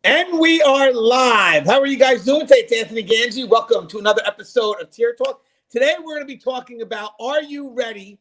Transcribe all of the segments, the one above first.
And we are live. How are you guys doing today? It's Anthony Gangi. Welcome to another episode of Tier Talk. Today we're going to be talking about, are you ready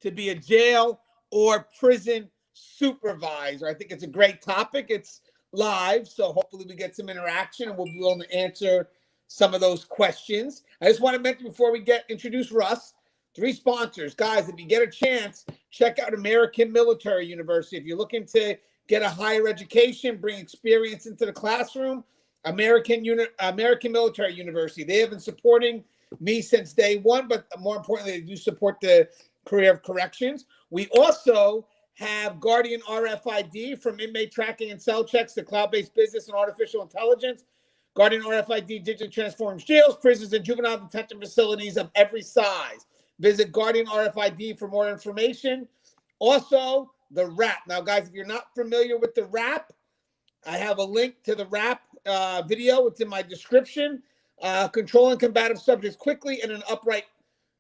to be a jail or prison supervisor? I think it's a great topic. It's live, so hopefully we get some interaction and we'll be able to answer some of those questions. I just want to mention before we introduce Russ, 3 sponsors. Guys, if you get a chance, check out American Military University. If you're looking to get a higher education, bring experience into the classroom, American Military University. They have been supporting me since day one, but more importantly, they do support the career of corrections. We also have Guardian RFID, from inmate tracking and cell checks to cloud-based business and artificial intelligence. Guardian RFID digitally transforms jails, prisons, and juvenile detention facilities of every size. Visit Guardian RFID for more information. Also, the wrap. Now, guys, if you're not familiar with the wrap, I have a link to the wrap video. It's in my description. Controlling combative subjects quickly in an upright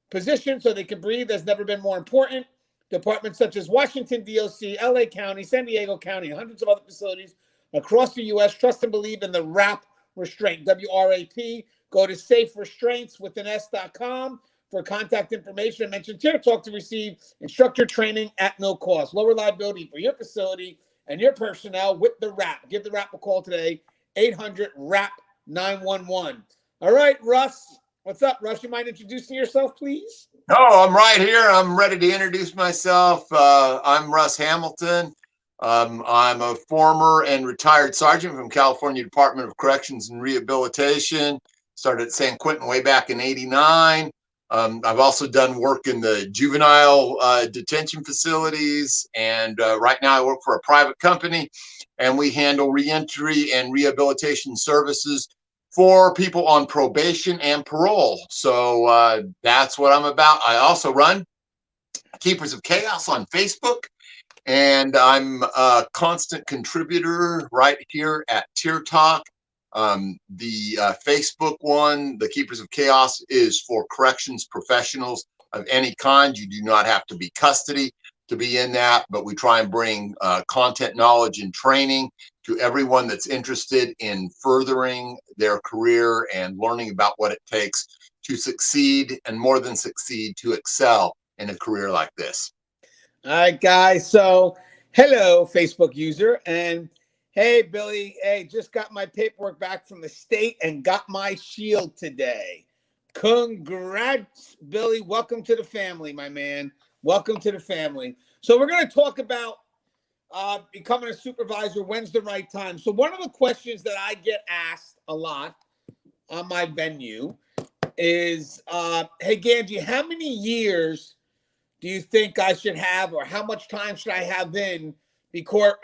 position so they can breathe has never been more important. Departments such as Washington, D.C., L.A. County, San Diego County, and hundreds of other facilities across the U.S. trust and believe in the wrap restraint, WRAP. Go to saferestraints.com for contact information. I mentioned Tier Talk to receive instructor training at no cost. Low reliability for your facility and your personnel with the wrap. Give the wrap a call today, 800-WRAP-911. All right, Russ. What's up, Russ? You mind introducing yourself, please? Oh, I'm right here. I'm ready to introduce myself. I'm Russ Hamilton. I'm a former and retired sergeant from California Department of Corrections and Rehabilitation. Started at San Quentin way back in '89. I've also done work in the juvenile detention facilities, and right now I work for a private company, and we handle reentry and rehabilitation services for people on probation and parole. So that's what I'm about. I also run Keepers of Chaos on Facebook, and I'm a constant contributor right here at Tier Talk. The Facebook one, the Keepers of Chaos, is for corrections professionals of any kind. You do not have to be custody to be in that, but we try and bring content, knowledge, and training to everyone that's interested in furthering their career and learning about what it takes to succeed, and more than succeed, to excel in a career like this. All right, guys. So, hello, Facebook user. And hey, Billy. Hey, just got my paperwork back from the state and got my shield today. Congrats, Billy. Welcome to the family, my man. Welcome to the family. So we're going to talk about becoming a supervisor. When's the right time? So one of the questions that I get asked a lot on my venue is, hey, Gangi, how many years do you think I should have, or how much time should I have in before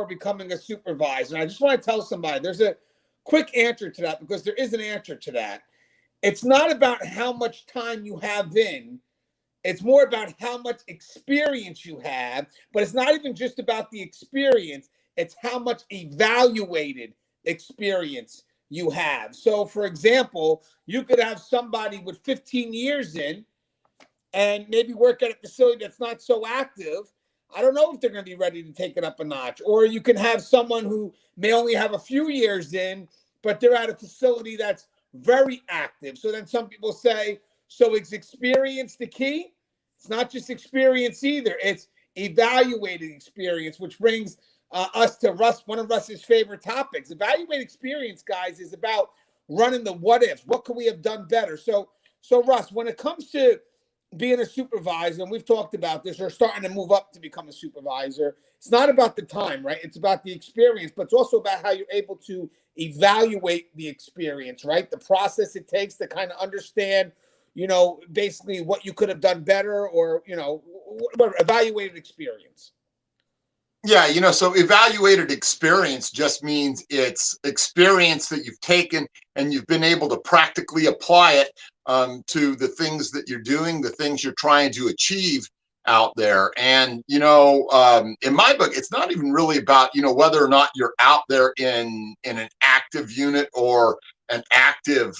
becoming a supervisor? And I just want to tell somebody, there's a quick answer to that, because there is an answer to that. It's not about how much time you have in. It's more about how much experience you have, but it's not even just about the experience. It's how much evaluated experience you have. So, for example, you could have somebody with 15 years in and maybe work at a facility that's not so active. I don't know if they're going to be ready to take it up a notch. Or you can have someone who may only have a few years in, but they're at a facility that's very active. So then some people say, so is experience the key? It's not just experience either. It's evaluated experience, which brings us to Russ, one of Russ's favorite topics. Evaluated experience, guys, is about running the what ifs. What could we have done better? So Russ, when it comes to being a supervisor, and we've talked about this, or starting to move up to become a supervisor, it's not about the time, right? It's about the experience, but it's also about how you're able to evaluate the experience, right? The process it takes to kind of understand, basically what you could have done better, or, evaluated experience. Yeah, so evaluated experience just means it's experience that you've taken and you've been able to practically apply it to the things that you're doing, the things you're trying to achieve out there. And, in my book, it's not even really about, whether or not you're out there in an active unit or an active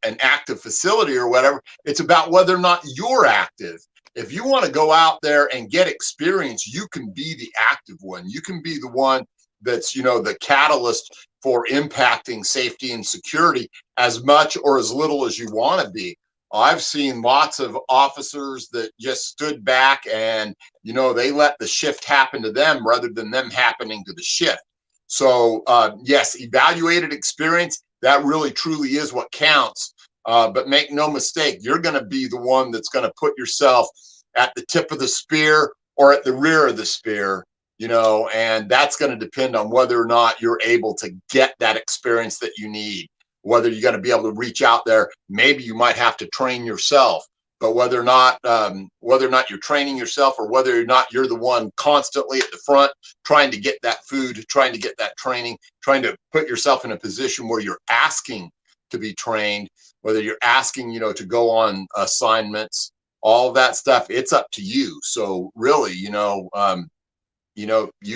an active facility or whatever. It's about whether or not you're active. If you want to go out there and get experience, you can be the active one. You can be the one that's, the catalyst for impacting safety and security as much or as little as you want to be. I've seen lots of officers that just stood back and, they let the shift happen to them rather than them happening to the shift. So, yes, evaluated experience, that really truly is what counts. But make no mistake, you're going to be the one that's going to put yourself at the tip of the spear or at the rear of the spear, and that's going to depend on whether or not you're able to get that experience that you need, whether you're going to be able to reach out there. Maybe you might have to train yourself, but whether or not you're training yourself or whether or not you're the one constantly at the front trying to get that food, trying to get that training, trying to put yourself in a position where you're asking to be trained, whether you're asking, to go on assignments, all of that stuff, it's up to you. So really, you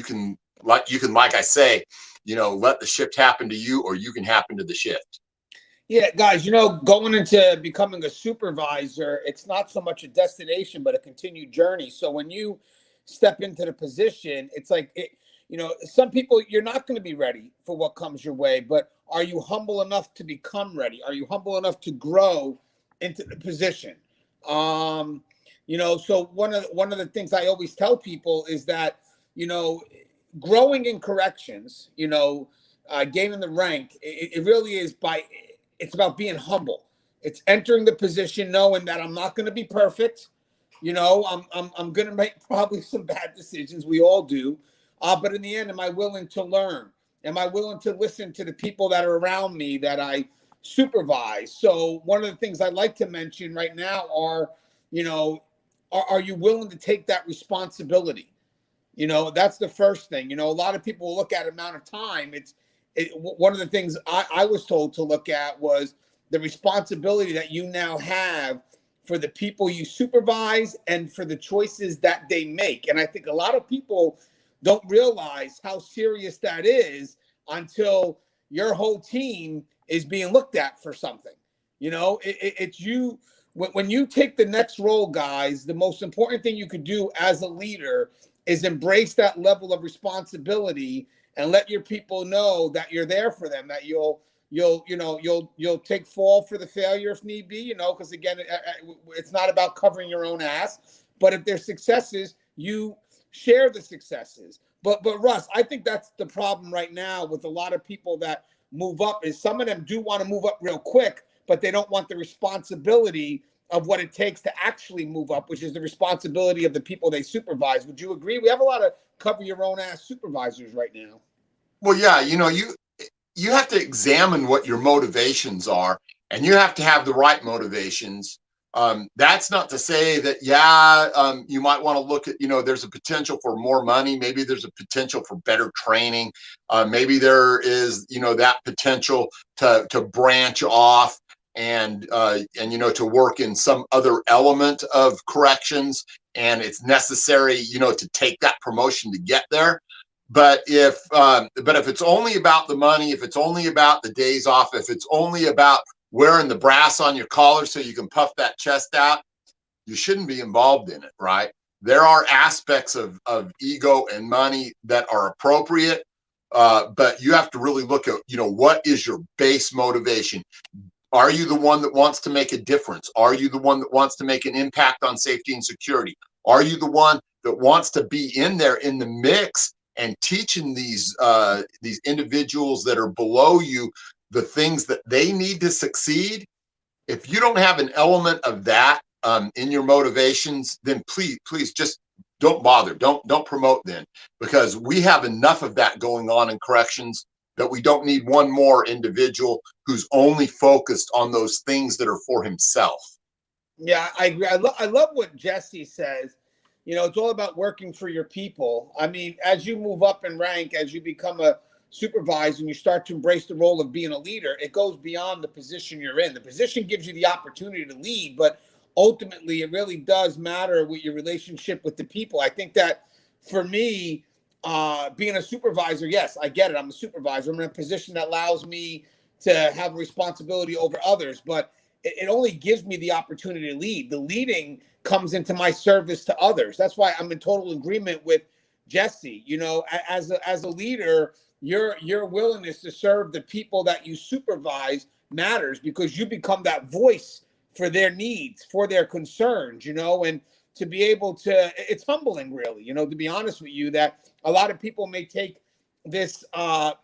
can, like I say, let the shift happen to you, or you can happen to the shift. Yeah, guys, going into becoming a supervisor, it's not so much a destination, but a continued journey. So when you step into the position, it's like, some people, you're not going to be ready for what comes your way, but are you humble enough to become ready? Are you humble enough to grow into the position? So one of the things I always tell people is that, growing in corrections, gaining the rank, it really is it's about being humble. It's entering the position knowing that I'm not going to be perfect. I'm going to make probably some bad decisions. We all do. But in the end, am I willing to learn? Am I willing to listen to the people that are around me that I supervise? So one of the things I'd like to mention right now are, are you willing to take that responsibility? That's the first thing. A lot of people will look at amount of time. One of the things I was told to look at was the responsibility that you now have for the people you supervise and for the choices that they make. And I think a lot of people don't realize how serious that is until your whole team is being looked at for something. It's you. When you take the next role, guys, the most important thing you could do as a leader is embrace that level of responsibility and let your people know that you're there for them, that you'll take fall for the failure if need be, because again, it's not about covering your own ass, but if there's successes, you share the successes. But Russ, I think that's the problem right now with a lot of people that move up is some of them do want to move up real quick, but they don't want the responsibility of what it takes to actually move up, which is the responsibility of the people they supervise. Would you agree? We have a lot of cover your own ass supervisors right now. Well, yeah, you have to examine what your motivations are, and you have to have the right motivations. That's not to say that, you might want to look at, there's a potential for more money. Maybe there's a potential for better training. Maybe there is, that potential to branch off and to work in some other element of corrections. And it's necessary, to take that promotion to get there. But if it's only about the money, if it's only about the days off, if it's only about wearing the brass on your collar so you can puff that chest out, you shouldn't be involved in it, right? There are aspects of ego and money that are appropriate, but you have to really look at, what is your base motivation? Are you the one that wants to make a difference? Are you the one that wants to make an impact on safety and security? Are you the one that wants to be in there in the mix and teaching these individuals that are below you the things that they need to succeed? If you don't have an element of that in your motivations, then please just don't bother. Don't promote then, because we have enough of that going on in corrections that we don't need one more individual who's only focused on those things that are for himself. Yeah, I agree. I love what Jesse says. It's all about working for your people. I mean, as you move up in rank, as you become a supervisor and you start to embrace the role of being a leader, it goes beyond the position you're in. The position gives you the opportunity to lead, but ultimately it really does matter with your relationship with the people. I think that for me, being a supervisor, yes, I get it. I'm a supervisor. I'm in a position that allows me to have responsibility over others, but it only gives me the opportunity to lead. The leading comes into my service to others. That's why I'm in total agreement with Jesse, as a leader, your willingness to serve the people that you supervise matters, because you become that voice for their needs, for their concerns, and to be able to, it's humbling, really, to be honest with you, that a lot of people may take this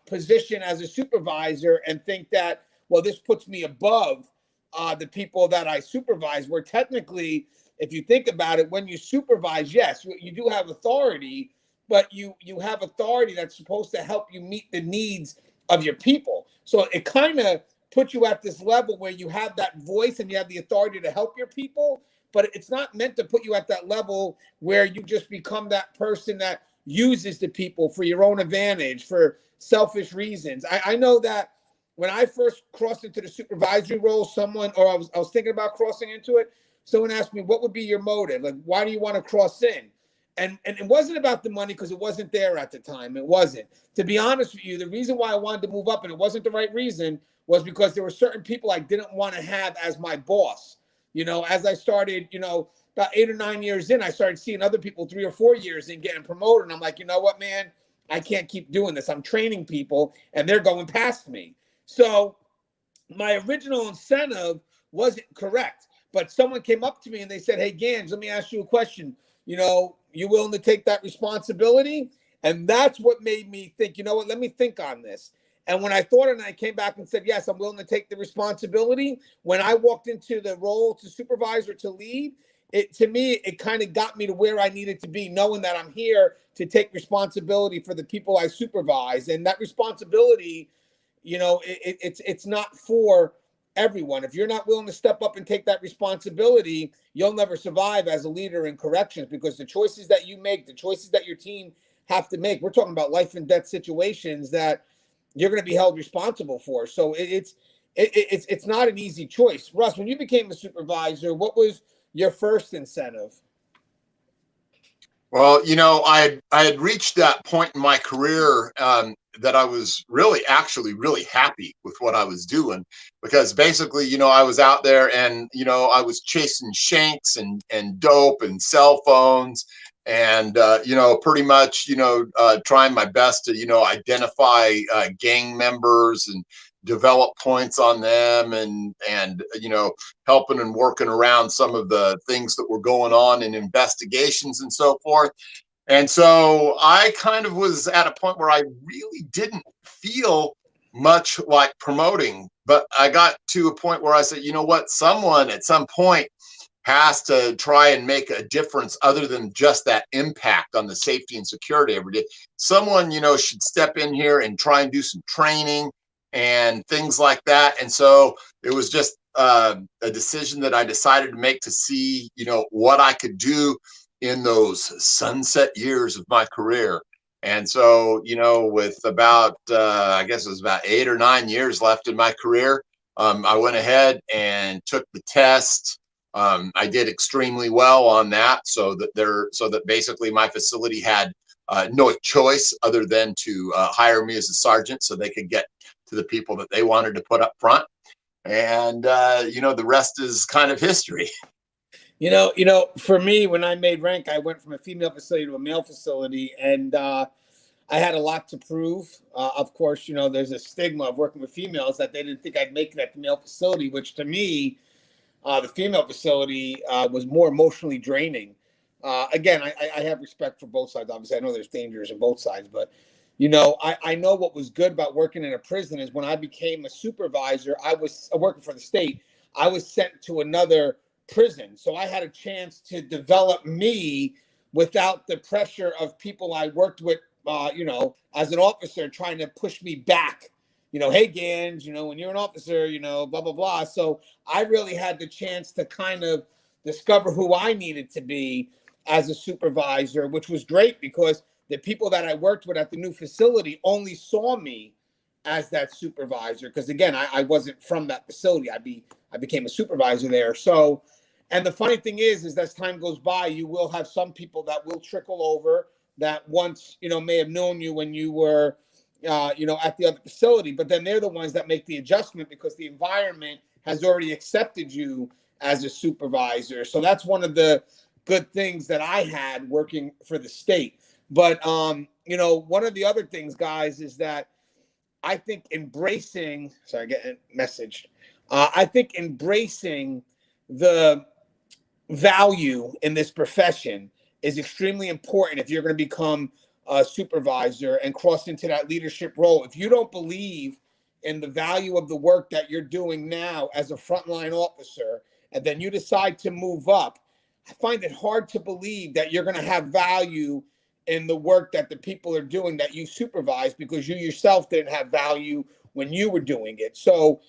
position as a supervisor and think that, well, this puts me above the people that I supervise, where technically, if you think about it, when you supervise, yes, you do have authority, but you have authority that's supposed to help you meet the needs of your people. So it kind of puts you at this level where you have that voice and you have the authority to help your people, but it's not meant to put you at that level where you just become that person that uses the people for your own advantage, for selfish reasons. I know that when I first crossed into the supervisory role, I was thinking about crossing into it, someone asked me, what would be your motive? Like, why do you want to cross in? And it wasn't about the money, because it wasn't there at the time. It wasn't. To be honest with you, the reason why I wanted to move up, and it wasn't the right reason, was because there were certain people I didn't want to have as my boss. As I started, about 8 or 9 years in, I started seeing other people 3 or 4 years in getting promoted. And I'm like, you know what, man, I can't keep doing this. I'm training people and they're going past me. So my original incentive wasn't correct. But someone came up to me and they said, hey, Gans, let me ask you a question. You willing to take that responsibility? And that's what made me think, you know what, let me think on this. And when I thought, and I came back and said, yes, I'm willing to take the responsibility. When I walked into the role to supervisor, to lead, it kind of got me to where I needed to be, knowing that I'm here to take responsibility for the people I supervise. And that responsibility, it's not for everyone. If you're not willing to step up and take that responsibility, you'll never survive as a leader in corrections, because the choices that you make, the choices that your team have to make, we're talking about life and death situations that you're going to be held responsible for. So it's not an easy choice. Russ, when you became a supervisor, what was your first incentive? Well, I had reached that point in my career that I was really happy with what I was doing, because basically, I was out there and, I was chasing shanks and dope and cell phones and, pretty much, trying my best to, identify gang members and develop points on them and helping and working around some of the things that were going on in investigations and so forth. And so I kind of was at a point where I really didn't feel much like promoting, but I got to a point where I said, you know what, someone at some point has to try and make a difference other than just that impact on the safety and security every day. Someone, should step in here and try and do some training and things like that. And so it was just a decision that I decided to make to see, what I could do in those sunset years of my career. And so, with about, I guess it was about 8 or 9 years left in my career, I went ahead and took the test. I did extremely well on that, so that basically my facility had no choice other than to hire me as a sergeant, so they could get to the people that they wanted to put up front. And the rest is kind of history. For me, when I made rank, I went from a female facility to a male facility, and I had a lot to prove. Of course, there's a stigma of working with females that they didn't think I'd make it at the male facility, which to me, the female facility was more emotionally draining. Again, I have respect for both sides. Obviously, I know there's dangers in both sides, but I know what was good about working in a prison is when I became a supervisor, I was working for the state. I was sent to another prison, so I had a chance to develop me without the pressure of people I worked with, as an officer, trying to push me back. Hey, Gans, when you're an officer, blah, blah, blah. So I really had the chance to kind of discover who I needed to be as a supervisor, which was great because the people that I worked with at the new facility only saw me as that supervisor. Because again, I wasn't from that facility. I became a supervisor there. So, and the funny thing is as time goes by, you will have some people that will trickle over that once, may have known you when you were, at the other facility, but then they're the ones that make the adjustment because the environment has already accepted you as a supervisor. So that's one of the good things that I had working for the state. But one of the other things, guys, is that I think embracing. Sorry, getting messaged. I think embracing the value in this profession is extremely important if you're going to become a supervisor and cross into that leadership role. If you don't believe in the value of the work that you're doing now as a frontline officer, and then you decide to move up, I find it hard to believe that you're going to have value in the work that the people are doing that you supervise, because you yourself didn't have value when you were doing it. So,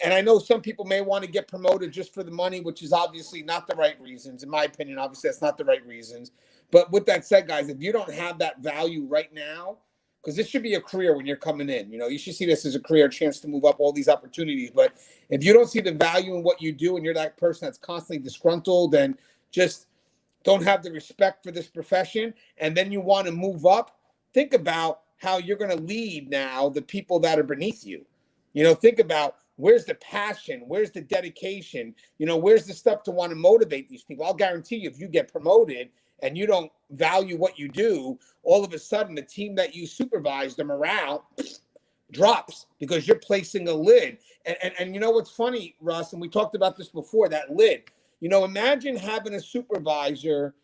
and I know some people may want to get promoted just for the money, which is obviously not the right reasons. In my opinion, obviously that's not the right reasons. But with that said, guys, if you don't have that value right now, because this should be a career when you're coming in, you should see this as a career, chance to move up, all these opportunities. But if you don't see the value in what you do and you're that person that's constantly disgruntled and just don't have the respect for this profession, and then you want to move up, think about how you're going to lead now the people that are beneath you. Think about, where's the passion? Where's the dedication? Where's the stuff to want to motivate these people? I'll guarantee you, if you get promoted and you don't value what you do, all of a sudden the team that you supervise, the morale drops because you're placing a lid. And you know what's funny, Russ, and we talked about this before, that lid. Imagine having a supervisor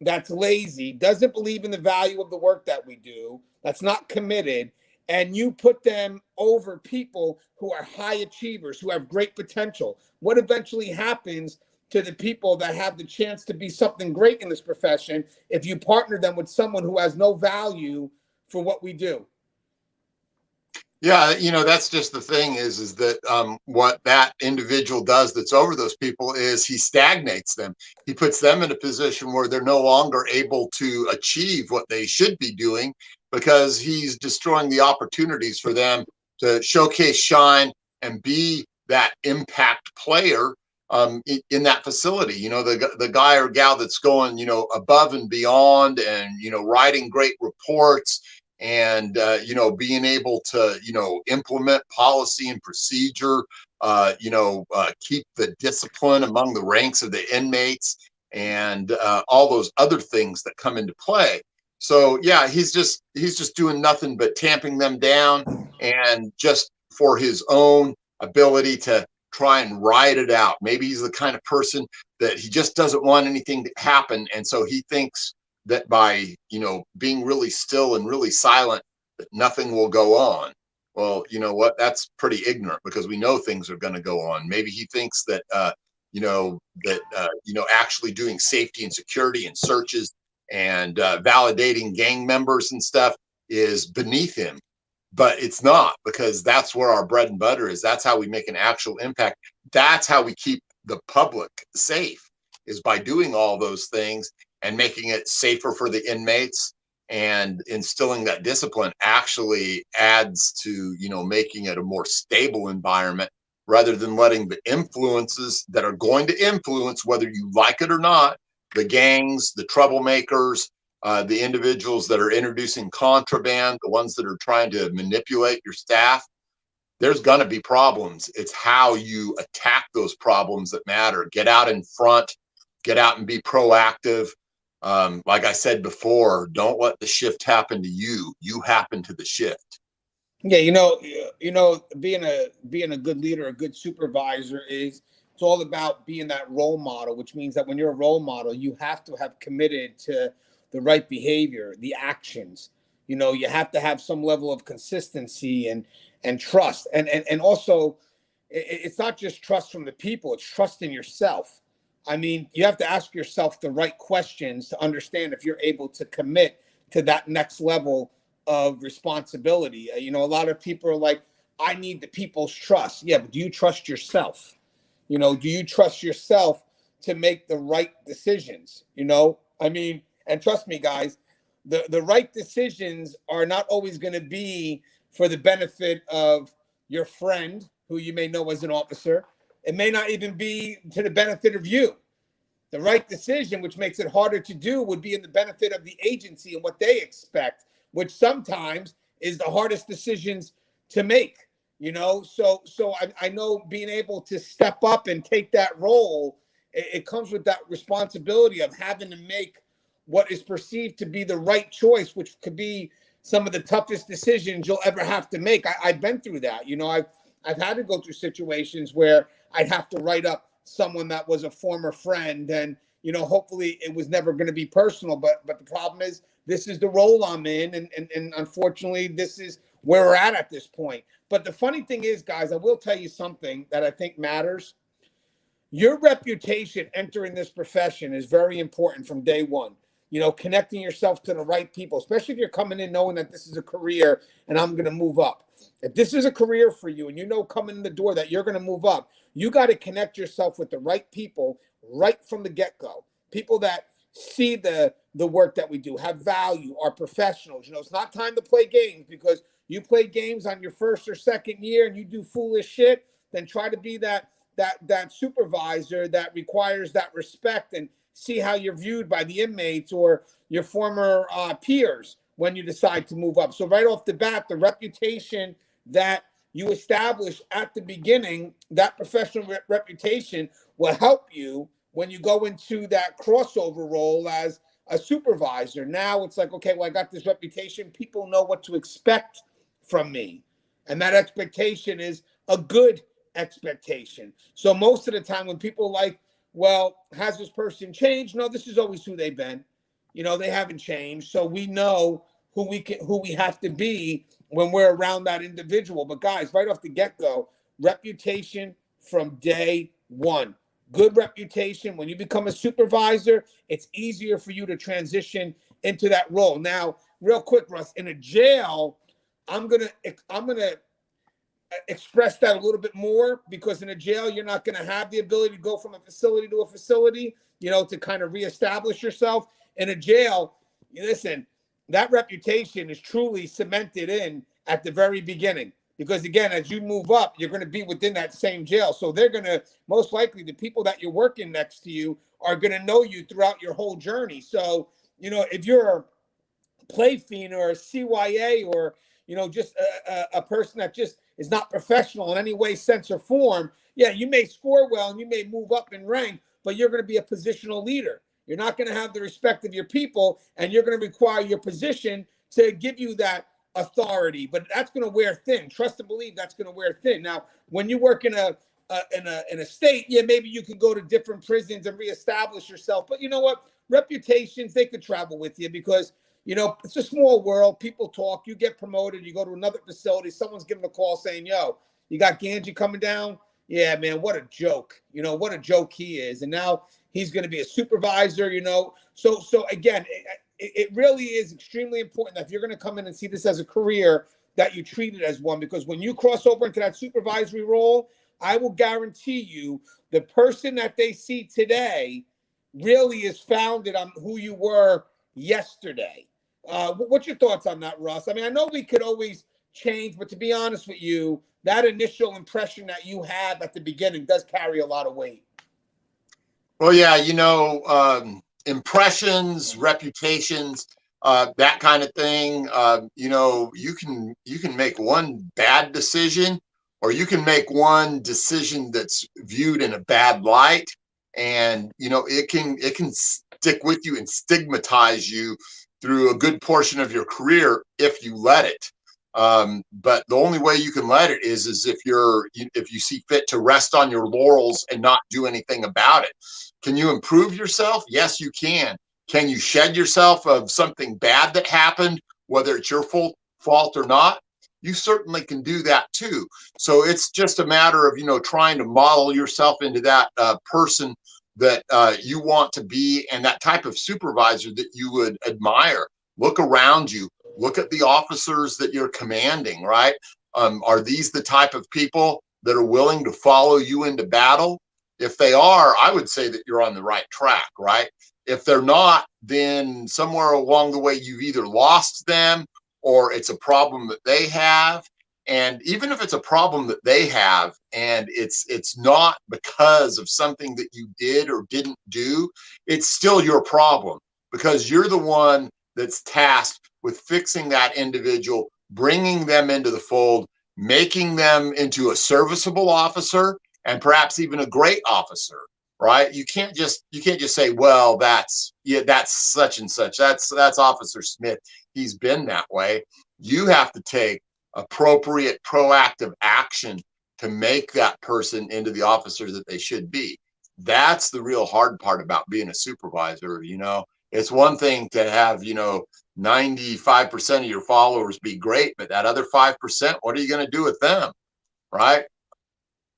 that's lazy, doesn't believe in the value of the work that we do, that's not committed, and you put them over people who are high achievers, who have great potential. What eventually happens to the people that have the chance to be something great in this profession if you partner them with someone who has no value for what we do? Yeah, that's just the thing is that what that individual does that's over those people is he stagnates them. He puts them in a position where they're no longer able to achieve what they should be doing, because he's destroying the opportunities for them to showcase, shine, and be that impact player in that facility. The guy or gal that's going, above and beyond, and, writing great reports, and being able to implement policy and procedure, keep the discipline among the ranks of the inmates, and all those other things that come into play. So yeah, he's just doing nothing but tamping them down, and just for his own ability to try and ride it out. Maybe he's the kind of person that he just doesn't want anything to happen, and so he thinks that by being really still and really silent, that nothing will go on. Well, you know what? That's pretty ignorant, because we know things are going to go on. Maybe he thinks that actually doing safety and security and searches and validating gang members and stuff is beneath him, but it's not, because that's where our bread and butter is. That's how we make an actual impact. That's how we keep the public safe, is by doing all those things and making it safer for the inmates, and instilling that discipline actually adds to, making it a more stable environment, rather than letting the influences that are going to influence, whether you like it or not, the gangs, the troublemakers, the individuals that are introducing contraband, the ones that are trying to manipulate your staff. There's going to be problems. It's how you attack those problems that matter. Get out in front, get out and be proactive. Like I said before, don't let the shift happen to you. You happen to the shift. Yeah, being a good leader, a good supervisor it's all about being that role model, which means that when you're a role model, you have to have committed to the right behavior, the actions. You have to have some level of consistency and trust, and also it's not just trust from the people; it's trust in yourself. I mean, you have to ask yourself the right questions to understand if you're able to commit to that next level of responsibility. A lot of people are like, I need the people's trust. Yeah, but do you trust yourself? Do you trust yourself to make the right decisions? I mean, and trust me, guys, the right decisions are not always going to be for the benefit of your friend, who you may know as an officer. It may not even be to the benefit of you. The right decision, which makes it harder to do, would be in the benefit of the agency and what they expect, which sometimes is the hardest decisions to make. So I know being able to step up and take that role, it comes with that responsibility of having to make what is perceived to be the right choice, which could be some of the toughest decisions you'll ever have to make. I've been through that. I've had to go through situations where I'd have to write up someone that was a former friend, and hopefully it was never going to be personal. But the problem is, this is the role I'm in, and unfortunately, this is where we're at this point. But the funny thing is, guys, I will tell you something that I think matters. Your reputation entering this profession is very important from day one. Connecting yourself to the right people, especially if you're coming in knowing that this is a career and I'm going to move up. If this is a career for you and coming in the door that you're going to move up, you got to connect yourself with the right people right from the get-go. People that see the work that we do, have value, are professionals. It's not time to play games, because you play games on your first or second year and you do foolish shit, then try to be that supervisor that requires that respect, and see how you're viewed by the inmates or your former peers when you decide to move up. So right off the bat, the reputation that you establish at the beginning, that professional reputation will help you when you go into that crossover role as a supervisor. Now it's like, okay, well, I got this reputation. People know what to expect from me. And that expectation is a good expectation. So most of the time when people like, well, has this person changed? No, this is always who they've been. They haven't changed. So we know who we have to be when we're around that individual. But guys, right off the get-go, reputation from day one. Good reputation. When you become a supervisor, it's easier for you to transition into that role. Now, real quick, Russ, in a jail, I'm gonna express that a little bit more, because in a jail, you're not going to have the ability to go from a facility to a facility, to kind of reestablish yourself. In a jail, listen, that reputation is truly cemented in at the very beginning, because again, as you move up, you're going to be within that same jail. So they're going to, most likely, the people that you're working next to you are going to know you throughout your whole journey. So, if you're a play fiend or a CYA, or, just a person that just is not professional in any way, sense, or form, yeah, you may score well and you may move up in rank, but you're going to be a positional leader. You're not going to have the respect of your people, and you're going to require your position to give you that authority. But that's going to wear thin. Trust and believe that's going to wear thin. Now, when you work in a state, yeah, maybe you can go to different prisons and reestablish yourself. But you know what? Reputations, they could travel with you, because it's a small world. People talk. You get promoted. You go to another facility. Someone's giving a call saying, yo, you got Gangi coming down? Yeah, man, what a joke. What a joke he is. And now he's going to be a supervisor, So again, it really is extremely important that if you're going to come in and see this as a career, that you treat it as one. Because when you cross over into that supervisory role, I will guarantee you the person that they see today really is founded on who you were yesterday. What's your thoughts on that, Russ? I mean, I know we could always change, but to be honest with you, that initial impression that you have at the beginning does carry a lot of weight. Well, yeah, impressions, reputations, that kind of thing. You can make one bad decision, or you can make one decision that's viewed in a bad light, and it can stick with you and stigmatize you through a good portion of your career if you let it. But the only way you can let it is if you see fit to rest on your laurels and not do anything about it. Can you improve yourself? Yes, you can. Can you shed yourself of something bad that happened, whether it's your fault or not? You certainly can do that too. So it's just a matter of, trying to model yourself into that person that you want to be, and that type of supervisor that you would admire. Look around you. Look at the officers that you're commanding, right? Are these the type of people that are willing to follow you into battle? If they are, I would say that you're on the right track, right? If they're not, then somewhere along the way, you've either lost them or it's a problem that they have. And even if it's a problem that they have and it's not because of something that you did or didn't do, it's still your problem, because you're the one that's tasked with fixing that individual, bringing them into the fold, making them into a serviceable officer, and perhaps even a great officer, right? You can't just say, well, that's such and such. That's Officer Smith. He's been that way. You have to take appropriate proactive action to make that person into the officer that they should be. That's the real hard part about being a supervisor. It's one thing to have 95% of your followers be great, but that other 5%, what are you going to do with them, right?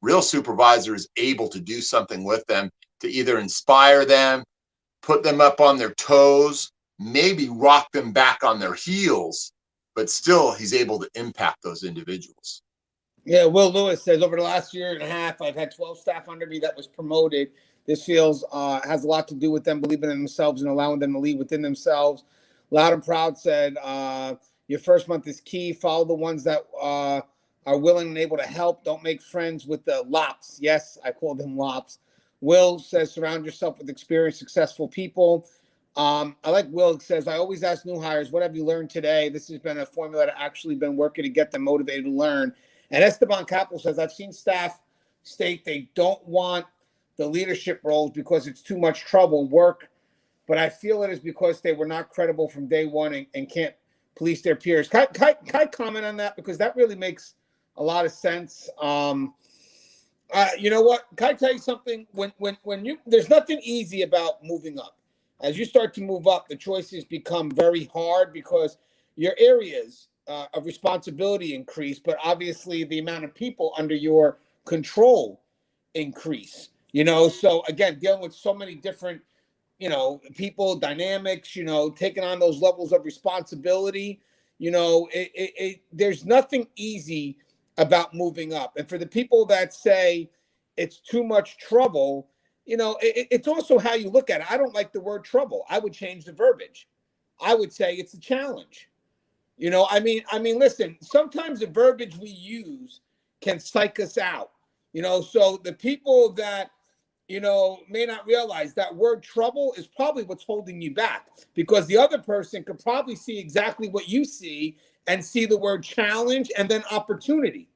Real supervisor is able to do something with them to either inspire them, put them up on their toes, maybe rock them back on their heels, but still he's able to impact those individuals. Yeah, Will Lewis says, over the last year and a half, I've had 12 staff under me that was promoted. This feels has a lot to do with them believing in themselves and allowing them to lead within themselves. Loud and Proud said, your first month is key. Follow the ones that are willing and able to help. Don't make friends with the lops. Yes, I call them lops. Will says, surround yourself with experienced, successful people. I like Will says, I always ask new hires, what have you learned today? This has been a formula that actually been working to get them motivated to learn. And Esteban Capel says, I've seen staff state they don't want the leadership roles because it's too much trouble work, but I feel it is because they were not credible from day one and can't police their peers. Can I comment on that? Because that really makes a lot of sense. You know what? Can I tell you something? When you there's nothing easy about moving up. As you start to move up, the choices become very hard because your areas of responsibility increase, but obviously the amount of people under your control increase. So again, dealing with so many different, people, dynamics, taking on those levels of responsibility, there's nothing easy about moving up. And for the people that say it's too much trouble, it's also how you look at it. I don't like the word trouble. I would change the verbiage. I would say it's a challenge. Listen, sometimes the verbiage we use can psych us out, so the people that, may not realize that word trouble is probably what's holding you back, because the other person could probably see exactly what you see and see the word challenge and then opportunity.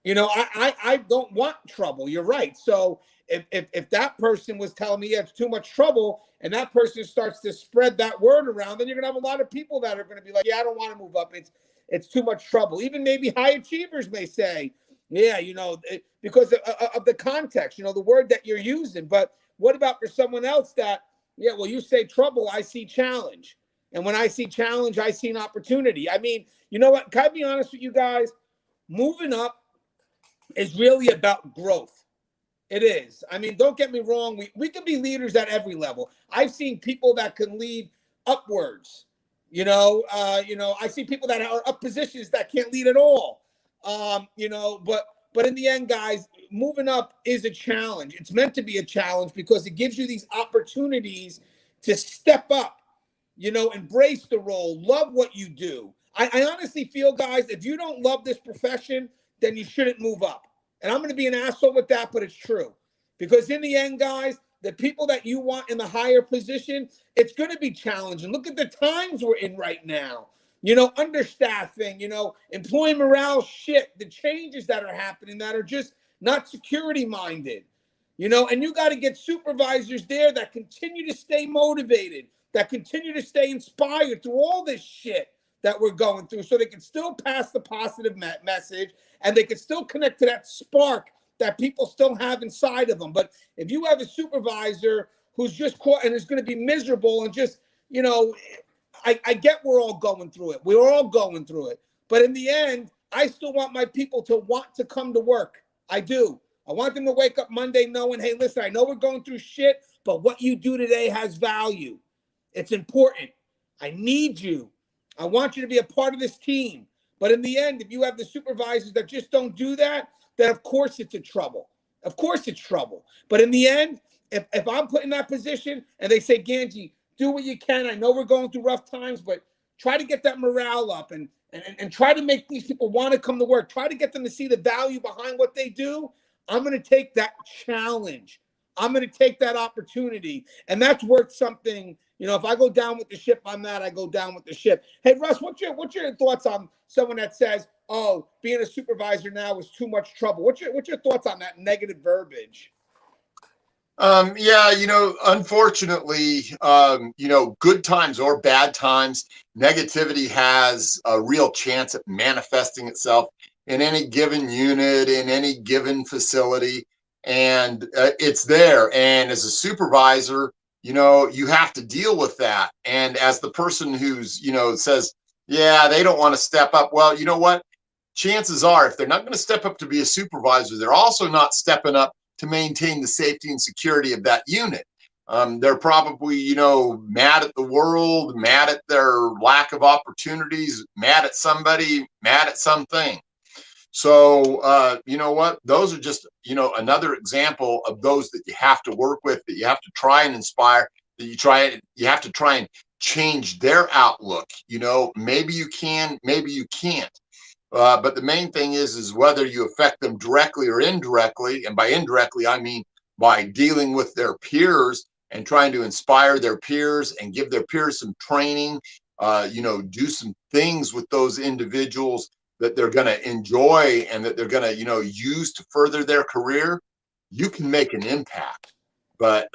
I don't want trouble. You're right. So if that person was telling me it's too much trouble and that person starts to spread that word around, then you're going to have a lot of people that are going to be like, yeah, I don't want to move up. It's too much trouble. Even maybe high achievers may say, yeah, because of the context, the word that you're using. But what about for someone else that, yeah, well, you say trouble, I see challenge. And when I see challenge, I see an opportunity. You know what? Can I be honest with you guys? Moving up is really about growth. It is. Don't get me wrong. We can be leaders at every level. I've seen people that can lead upwards. I see people that are up positions that can't lead at all. But in the end, guys, moving up is a challenge. It's meant to be a challenge because it gives you these opportunities to step up, embrace the role, love what you do. I honestly feel, guys, if you don't love this profession, then you shouldn't move up. And I'm going to be an asshole with that, but it's true. Because in the end, guys, the people that you want in the higher position, it's going to be challenging. Look at the times we're in right now. Understaffing, employee morale shit, the changes that are happening that are just not security minded, and you got to get supervisors there that continue to stay motivated, that continue to stay inspired through all this shit that we're going through, so they can still pass the positive message and they can still connect to that spark that people still have inside of them. But if you have a supervisor who's just caught and is going to be miserable and just, I get we're all going through it. We're all going through it. But in the end, I still want my people to want to come to work. I do. I want them to wake up Monday knowing, hey, listen, I know we're going through shit, but what you do today has value. It's important. I need you. I want you to be a part of this team. But in the end, if you have the supervisors that just don't do that, then of course it's a trouble. Of course it's trouble. But in the end, if I'm put in that position and they say, Gangi, do what you can. I know we're going through rough times, but try to get that morale up and try to make these people want to come to work. Try to get them to see the value behind what they do. I'm going to take that challenge. I'm going to take that opportunity. And that's worth something. If I go down with the ship on that, I go down with the ship. Hey, Russ, what's your thoughts on someone that says, oh, being a supervisor now is too much trouble? What's your thoughts on that negative verbiage? Yeah, unfortunately, good times or bad times, negativity has a real chance at manifesting itself in any given unit, in any given facility, and it's there. And as a supervisor, you have to deal with that. And as the person who's, says, yeah, they don't want to step up. Well, you know what? Chances are, if they're not going to step up to be a supervisor, they're also not stepping up to maintain the safety and security of that unit. They're probably, mad at the world, mad at their lack of opportunities, mad at somebody, mad at something. So, you know what? Those are just, another example of those that you have to work with, that you have to try and inspire, that you have to try and change their outlook. Maybe you can, maybe you can't. But the main thing is whether you affect them directly or indirectly. And by indirectly, I mean by dealing with their peers and trying to inspire their peers and give their peers some training, do some things with those individuals that they're going to enjoy and that they're going to, use to further their career. You can make an impact. But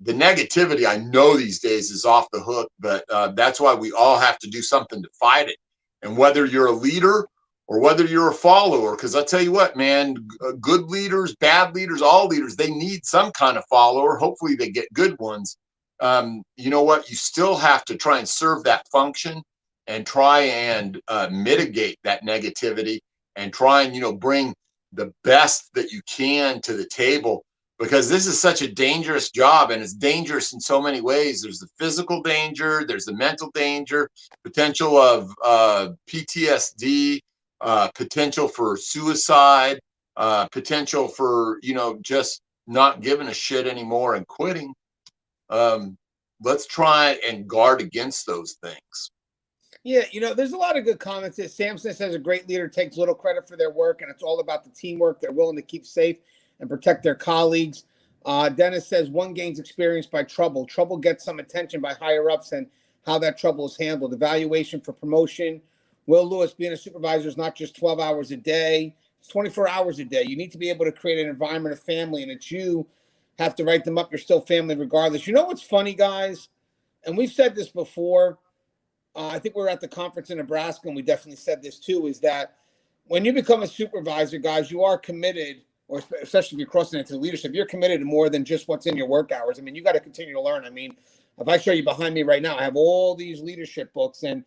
the negativity, I know these days, is off the hook, but that's why we all have to do something to fight it. And whether you're a leader or whether you're a follower, because I tell you what, man, good leaders, bad leaders, all leaders, they need some kind of follower. Hopefully they get good ones. You know what? You still have to try and serve that function and try and mitigate that negativity and try and, bring the best that you can to the table, because this is such a dangerous job, and it's dangerous in so many ways. There's the physical danger, there's the mental danger, potential of PTSD, potential for suicide, potential for, just not giving a shit anymore and quitting. Let's try and guard against those things. Yeah, there's a lot of good comments here. Samson says a great leader takes little credit for their work, and it's all about the teamwork. They're willing to keep safe and protect their colleagues. Dennis says one gains experience by trouble. Trouble gets some attention by higher ups and how that trouble is handled. Evaluation for promotion. Will Lewis, being a supervisor is not just 12 hours a day. It's 24 hours a day. You need to be able to create an environment of family, and it's you have to write them up. You're still family regardless. You know what's funny, guys? And we've said this before. I think we were at the conference in Nebraska, and we definitely said this too, is that when you become a supervisor, guys, you are committed, or especially if you're crossing into leadership, you're committed to more than just what's in your work hours. I mean, you got to continue to learn. I mean, if I show you behind me right now, I have all these leadership books, and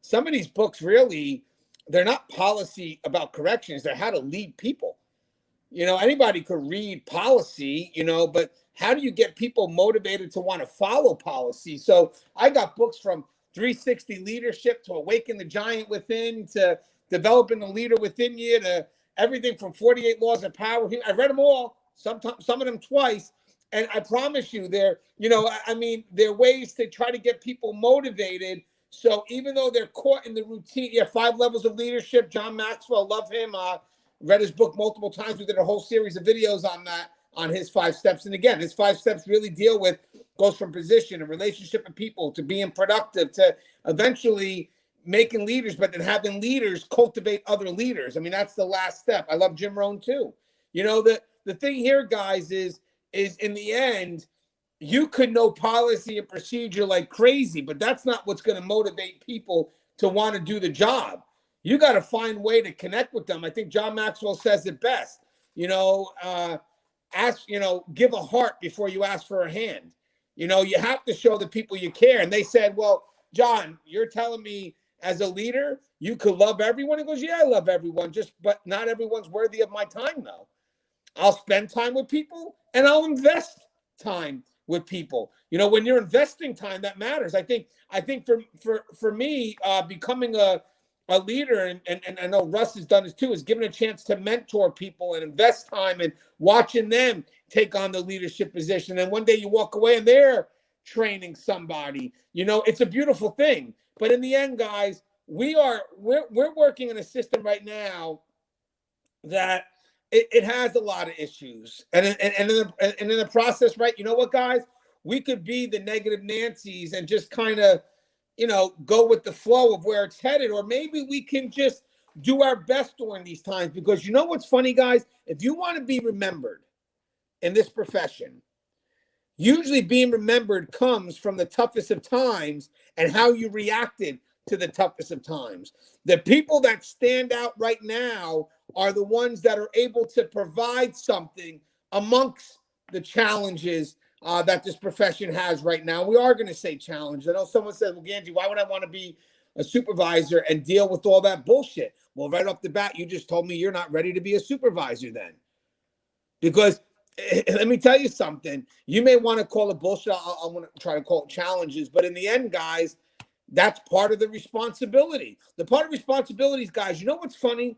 some of these books really, they're not policy about corrections. They're how to lead people. Anybody could read policy, but how do you get people motivated to want to follow policy? So I got books from 360 Leadership to Awaken the Giant Within to Developing the Leader Within You to everything from 48 Laws of Power. I read them all, some of them twice. And I promise you, they're ways to try to get people motivated. So even though they're caught in the routine, 5 levels of leadership. John Maxwell, love him. Read his book multiple times. We did a whole series of videos on that, on his 5 steps. And again, his 5 steps really goes from position and relationship with people to being productive to eventually making leaders, but then having leaders cultivate other leaders. I mean, that's the last step. I love Jim Rohn too. The thing here, guys, is in the end, you could know policy and procedure like crazy, but that's not what's going to motivate people to want to do the job. You got to find a way to connect with them. I think John Maxwell says it best. Give a heart before you ask for a hand. You have to show the people you care. And they said, well, John, you're telling me as a leader, you could love everyone? He goes, yeah, I love everyone, but not everyone's worthy of my time, though. I'll spend time with people and I'll invest time with people. When you're investing time, that matters. I think for me, becoming a leader, and I know Russ has done this too, is giving a chance to mentor people and invest time and watching them take on the leadership position. And one day you walk away and they're training somebody. It's a beautiful thing. But in the end, guys, we're working in a system right now that it has a lot of issues. And in the process, right? You know what, guys? We could be the negative Nancy's and just kind of, go with the flow of where it's headed. Or maybe we can just do our best during these times. Because you know what's funny, guys? If you want to be remembered in this profession, Usually being remembered comes from the toughest of times and how you reacted to the toughest of times. The people that stand out right now are the ones that are able to provide something amongst the challenges that this profession has right now. We are going to say challenge. I know someone said, well, Gangi, why would I want to be a supervisor and deal with all that bullshit? Well, right off the bat, you just told me you're not ready to be a supervisor then. Because let me tell you something. You may want to call it bullshit. I want to try to call it challenges. But in the end, guys, that's part of the responsibility. The part of responsibilities, guys, you know what's funny?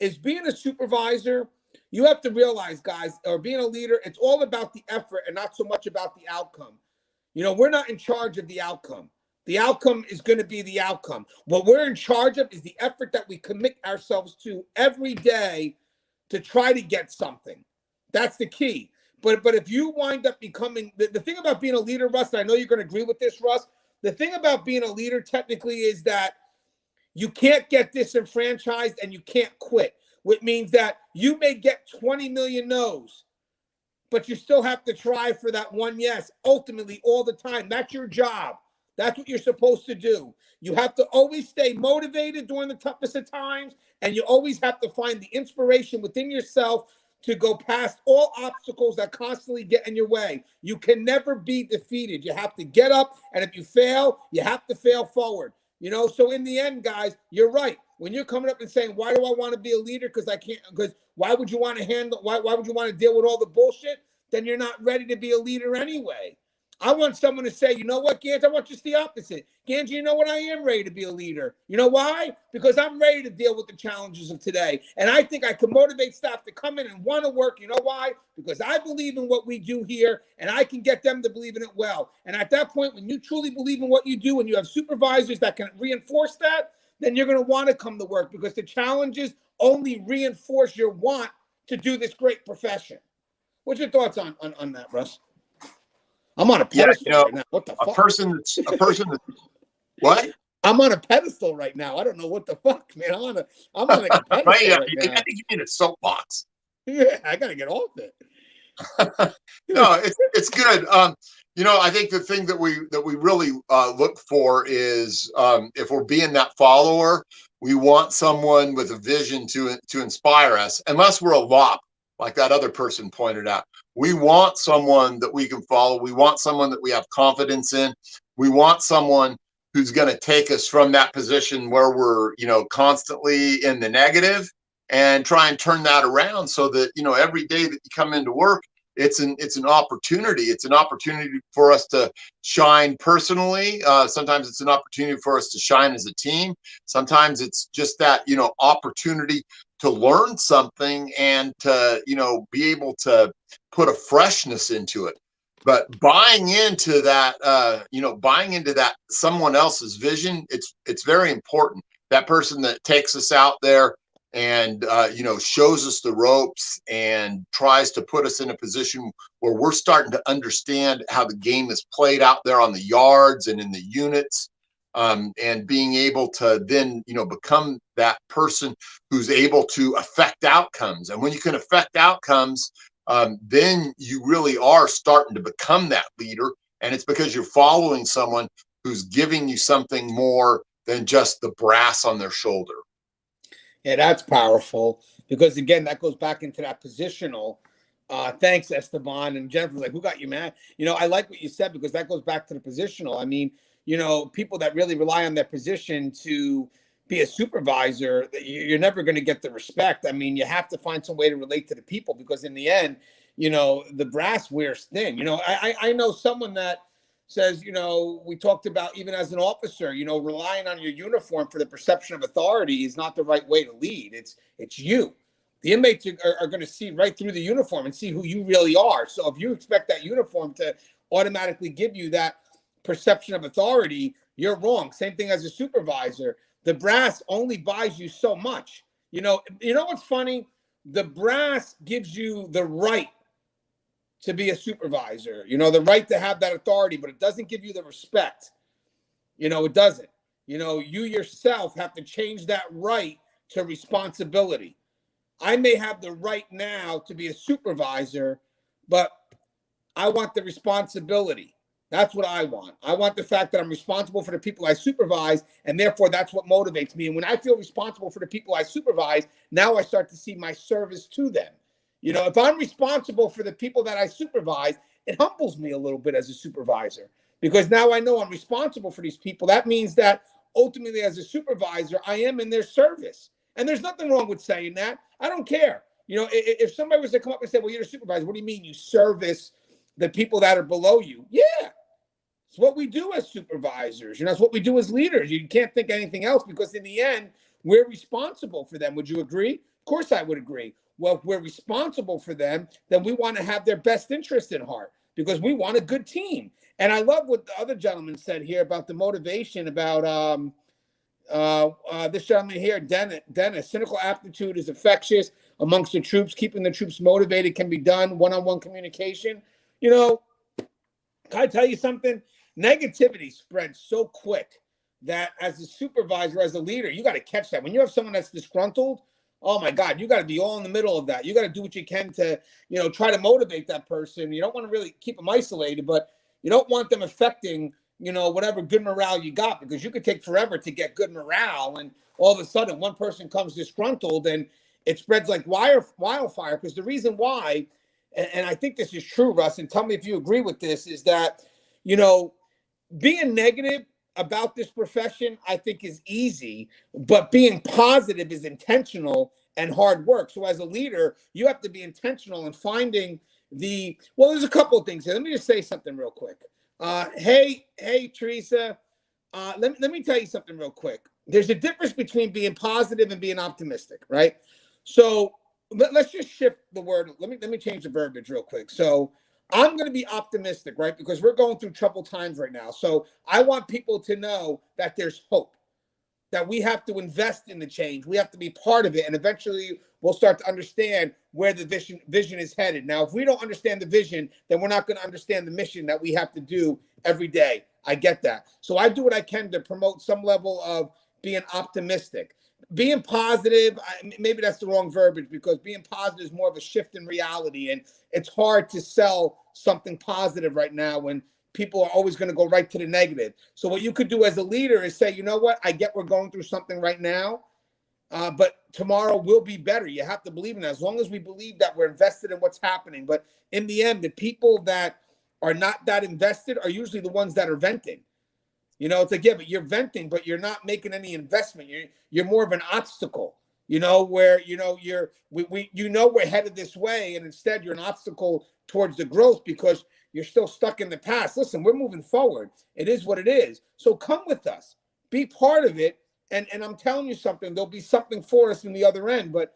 Is being a supervisor, you have to realize, guys, or being a leader, it's all about the effort and not so much about the outcome. You know, we're not in charge of the outcome. The outcome is going to be the outcome. What we're in charge of is the effort that we commit ourselves to every day to try to get something. That's the key. But if you wind up becoming, the thing about being a leader, Russ, and I know you're going to agree with this, Russ, the thing about being a leader technically is that you can't get disenfranchised and you can't quit, which means that you may get 20 million no's, but you still have to try for that one yes, ultimately all the time. That's your job. That's what you're supposed to do. You have to always stay motivated during the toughest of times, and you always have to find the inspiration within yourself to go past all obstacles that constantly get in your way. You can never be defeated. You have to get up, and if you fail, you have to fail forward. You know, so in the end, guys, you're right. When you're coming up and saying, why do I want to be a leader? Because I can't, because why would you want to handle, why would you want to deal with all the bullshit? Then you're not ready to be a leader anyway. I want someone to say, you know what, Gangi, I want just the opposite. Gangi, you know what, I am ready to be a leader. You know why? Because I'm ready to deal with the challenges of today. And I think I can motivate staff to come in and want to work. You know why? Because I believe in what we do here, and I can get them to believe in it well. And at that point, when you truly believe in what you do and you have supervisors that can reinforce that, then you're going to want to come to work, because the challenges only reinforce your want to do this great profession. What's your thoughts on that, Russ? I'm on a pedestal right now. What the fuck? A person that's what? I'm on a pedestal right now. I don't know what the fuck, man. I'm on a pedestal right now. I think you need a soapbox. Yeah, I gotta get off it. No, it's good. You know, I think the thing that we really look for is if we're being that follower, we want someone with a vision to inspire us, unless we're a lop, like that other person pointed out. We want someone that we can follow. We want someone that we have confidence in. We want someone who's going to take us from that position where we're, you know, constantly in the negative, and try and turn that around so that, you know, every day that you come into work, it's an opportunity. It's an opportunity for us to shine personally. Sometimes it's an opportunity for us to shine as a team. Sometimes it's just that, you know, opportunity to learn something and to, you know, be able to put a freshness into it. But buying into that, buying into that someone else's vision, it's very important. That person that takes us out there and shows us the ropes and tries to put us in a position where we're starting to understand how the game is played out there on the yards and in the units, and being able to then become that person who's able to affect outcomes. And when you can affect outcomes, then you really are starting to become that leader, and it's because you're following someone who's giving you something more than just the brass on their shoulder. Yeah, that's powerful, because again, that goes back into that positional. Thanks, Esteban. And Jennifer's like, who got you mad? I like what you said, because that goes back to the positional. I mean, people that really rely on their position to be a supervisor, you're never going to get the respect. I mean, you have to find some way to relate to the people, because in the end, the brass wears thin. I know someone that says, we talked about, even as an officer, relying on your uniform for the perception of authority is not the right way to lead. It's you. The inmates are going to see right through the uniform and see who you really are. So if you expect that uniform to automatically give you that perception of authority, you're wrong. Same thing as a supervisor. The brass only buys you so much. You know what's funny? The brass gives you the right to be a supervisor, the right to have that authority, but it doesn't give you the respect. It doesn't. You yourself have to change that right to responsibility. I may have the right now to be a supervisor, but I want the responsibility. That's what I want. I want the fact that I'm responsible for the people I supervise, and therefore that's what motivates me. And when I feel responsible for the people I supervise, now I start to see my service to them. You know, if I'm responsible for the people that I supervise, it humbles me a little bit as a supervisor, because now I know I'm responsible for these people. That means that ultimately, as a supervisor, I am in their service. And there's nothing wrong with saying that. I don't care. You know, if somebody was to come up and say, well, you're a supervisor, what do you mean you service the people that are below you? Yeah. It's what we do as supervisors. You know, it's what we do as leaders. You can't think anything else, because in the end, we're responsible for them. Would you agree? Of course I would agree. Well, if we're responsible for them, then we want to have their best interest in heart, because we want a good team. And I love what the other gentleman said here about the motivation, about this gentleman here, Dennis. Cynical aptitude is infectious amongst the troops. Keeping the troops motivated can be done. One-on-one communication. You know, can I tell you something? Negativity spreads so quick that as a supervisor, as a leader, you got to catch that. When you have someone that's disgruntled, oh my God, you got to be all in the middle of that. You got to do what you can to, you know, try to motivate that person. You don't want to really keep them isolated, but you don't want them affecting, you know, whatever good morale you got, because you could take forever to get good morale. And all of a sudden one person comes disgruntled and it spreads like wildfire. Because the reason why, and I think this is true, Russ, and tell me if you agree with this, is that, you know, being negative about this profession, I think, is easy, but being positive is intentional and hard work. So as a leader, you have to be intentional in finding well, there's a couple of things here. Let me just say something real quick. Hey, Teresa, let me tell you something real quick. There's a difference between being positive and being optimistic, right? So let's just shift the word. Let me change the verbiage real quick. So I'm going to be optimistic, right? Because we're going through troubled times right now. So I want people to know that there's hope, that we have to invest in the change. We have to be part of it. And eventually we'll start to understand where the vision is headed. Now, if we don't understand the vision, then we're not going to understand the mission that we have to do every day. I get that. So I do what I can to promote some level of being optimistic. Being positive, maybe that's the wrong verbiage, because being positive is more of a shift in reality. And it's hard to sell something positive right now when people are always going to go right to the negative. So what you could do as a leader is say, you know what, I get we're going through something right now, but tomorrow will be better. You have to believe in that. As long as we believe that we're invested in what's happening. But in the end, the people that are not that invested are usually the ones that are venting. You know, it's like, yeah, but you're venting, but you're not making any investment. You're more of an obstacle, you know, where, you know, we're headed this way, and instead you're an obstacle towards the growth because you're still stuck in the past. Listen, we're moving forward. It is what it is. So come with us, be part of it. And I'm telling you something, there'll be something for us in the other end, but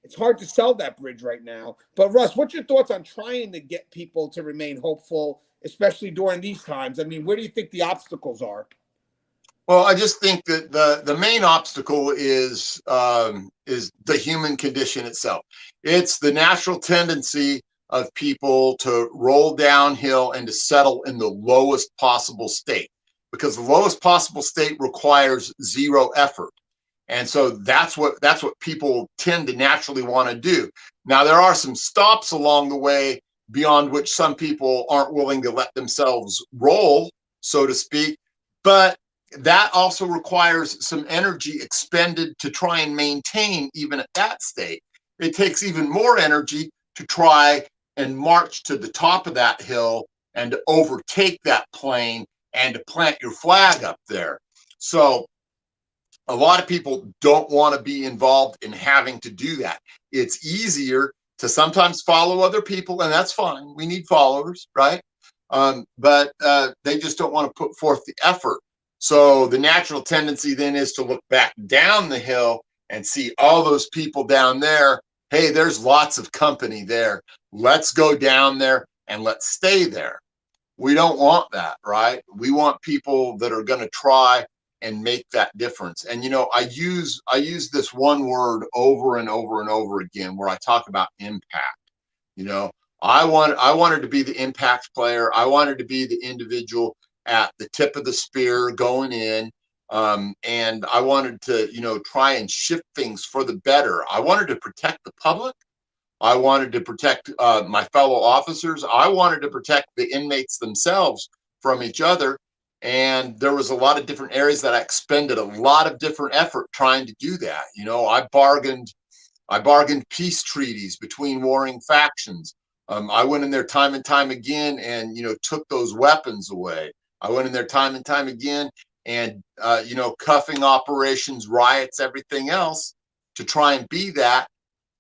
it's hard to sell that bridge right now. But Russ, what's your thoughts on trying to get people to remain hopeful, especially during these times? I mean, where do you think the obstacles are? Well, I just think that the main obstacle is the human condition itself. It's the natural tendency of people to roll downhill and to settle in the lowest possible state, because the lowest possible state requires zero effort. And so that's what people tend to naturally want to do. Now, there are some stops along the way beyond which some people aren't willing to let themselves roll, so to speak. But that also requires some energy expended to try and maintain even at that state. It takes even more energy to try and march to the top of that hill and to overtake that plane and to plant your flag up there. So a lot of people don't want to be involved in having to do that. It's easier to sometimes follow other people, and that's fine. We need followers, right? But they just don't want to put forth the effort. So the natural tendency then is to look back down the hill and see all those people down there. Hey, there's lots of company there. Let's go down there and let's stay there. We don't want that, right? We want people that are going to try and make that difference. And, you know, I use this one word over and over and over again, where I talk about impact. You know, I wanted to be the impact player. I wanted to be the individual at the tip of the spear going in. And I wanted to, you know, try and shift things for the better. I wanted to protect the public. I wanted to protect my fellow officers. I wanted to protect the inmates themselves from each other. And there was a lot of different areas that I expended a lot of different effort trying to do that. You know, I bargained peace treaties between warring factions. I went in there time and time again and, you know, took those weapons away. I went in there time and time again and, you know, cuffing operations, riots, everything else to try and be that.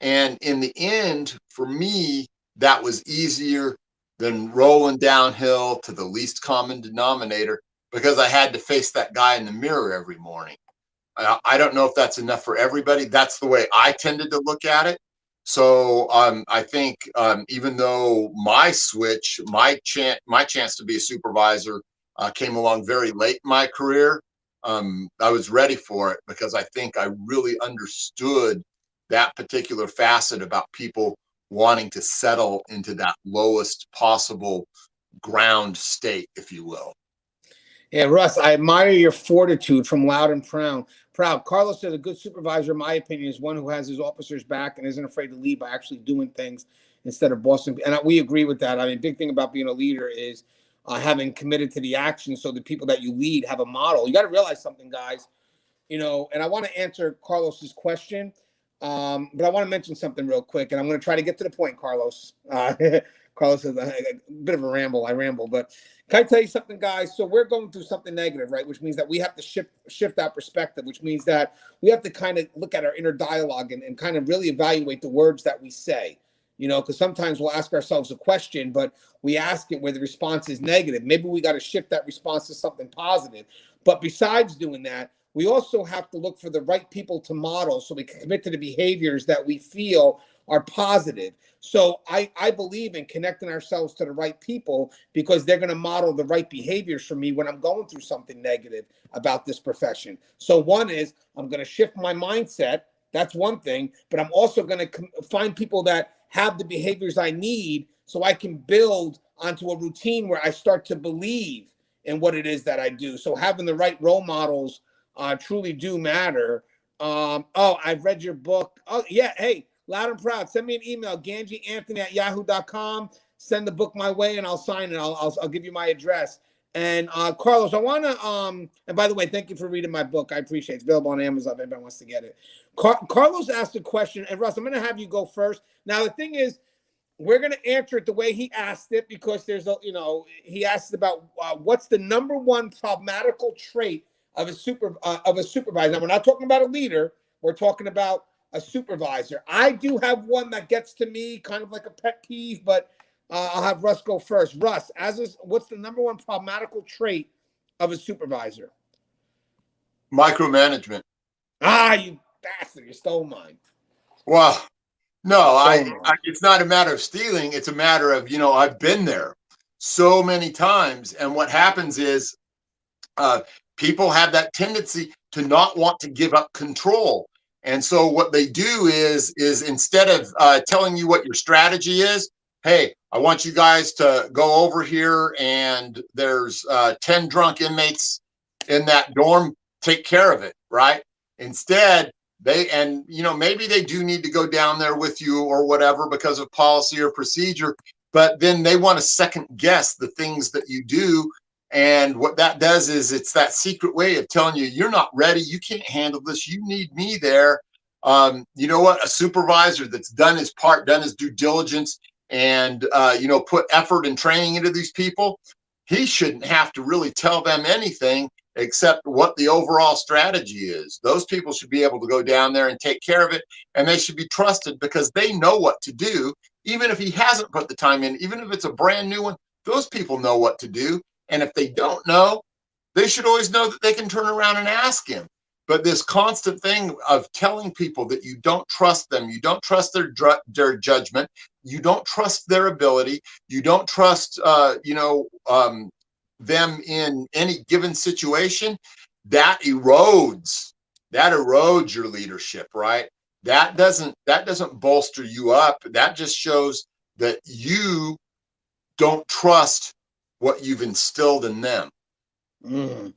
And in the end, for me, that was easier than rolling downhill to the least common denominator because I had to face that guy in the mirror every morning. I don't know if that's enough for everybody. That's the way I tended to look at it. So I think even though my switch, my chance to be a supervisor came along very late in my career, I was ready for it because I think I really understood that particular facet about people wanting to settle into that lowest possible ground state, if you will. Yeah, Russ, I admire your fortitude from Loud and Proud. Carlos said a good supervisor, in my opinion, is one who has his officers back and isn't afraid to lead by actually doing things instead of bossing. And we agree with that. I mean, big thing about being a leader is having committed to the action so the people that you lead have a model. You got to realize something, guys, you know, and I want to answer Carlos's question, but I want to mention something real quick, and I'm going to try to get to the point, Carlos. Carlos is a bit of a ramble. I ramble, but can I tell you something, guys? So we're going through something negative, right? Which means that we have to shift our perspective, which means that we have to kind of look at our inner dialogue and kind of really evaluate the words that we say, you know, because sometimes we'll ask ourselves a question, but we ask it where the response is negative. Maybe we got to shift that response to something positive. But besides doing that, we also have to look for the right people to model so we can commit to the behaviors that we feel are positive. So I believe in connecting ourselves to the right people because they're going to model the right behaviors for me when I'm going through something negative about this profession. So one is I'm going to shift my mindset. That's one thing. But I'm also going to find people that have the behaviors I need so I can build onto a routine where I start to believe in what it is that I do. So having the right role models truly do matter. Oh, I've read your book. Oh, yeah. Hey, Loud and Proud. Send me an email, gangianthony@yahoo.com. Send the book my way and I'll sign it. I'll give you my address. And Carlos, I want to, and by the way, thank you for reading my book. I appreciate it. It's available on Amazon if anybody wants to get it. Carlos asked a question, and Russ, I'm going to have you go first. Now, the thing is, we're going to answer it the way he asked it because there's a, you know, he asked about what's the number one problematical trait of a supervisor. Now, we're not talking about a leader. We're talking about a supervisor. I do have one that gets to me kind of like a pet peeve, but I'll have Russ go first. Russ, what's the number one problematical trait of a supervisor? Micromanagement. Ah, you bastard! You stole mine. Well, no, it's not a matter of stealing. It's a matter of, you know, I've been there so many times, and what happens is people have that tendency to not want to give up control. And so what they do is instead of telling you what your strategy is, hey, I want you guys to go over here and there's 10 drunk inmates in that dorm, take care of it, right? Instead, you know, maybe they do need to go down there with you or whatever because of policy or procedure, but then they want to second guess the things that you do. And what that does is it's that secret way of telling you, you're not ready. You can't handle this. You need me there. You know what? A supervisor that's done his part, done his due diligence, and, you know, put effort and training into these people, he shouldn't have to really tell them anything except what the overall strategy is. Those people should be able to go down there and take care of it. And they should be trusted because they know what to do. Even if he hasn't put the time in, even if it's a brand new one, those people know what to do. And if they don't know, they should always know that they can turn around and ask him. But this constant thing of telling people that you don't trust them, you don't trust their judgment, you don't trust their ability, you don't trust, them in any given situation, that erodes your leadership, right? That doesn't bolster you up. That just shows that you don't trust what you've instilled in them. And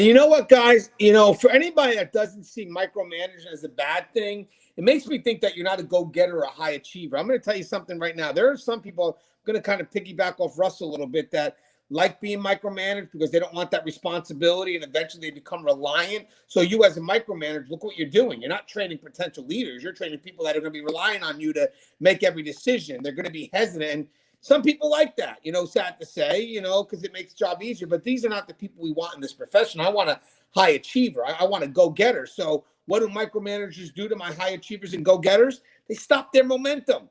you know what, guys? You know, for anybody that doesn't see micromanagement as a bad thing, it makes me think that you're not a go-getter or a high achiever. I'm going to tell you something right now. There are some people, I'm going to kind of piggyback off Russell a little bit, that like being micromanaged because they don't want that responsibility, and eventually they become reliant. So you as a micromanager, look what you're doing. You're not training potential leaders. You're training people that are going to be relying on you to make every decision. They're going to be hesitant. And some people like that, sad to say, because it makes the job easier. But these are not the people we want in this profession. I want a high achiever. I want a go-getter. So what do micromanagers do to my high achievers and go-getters? They stop their momentum.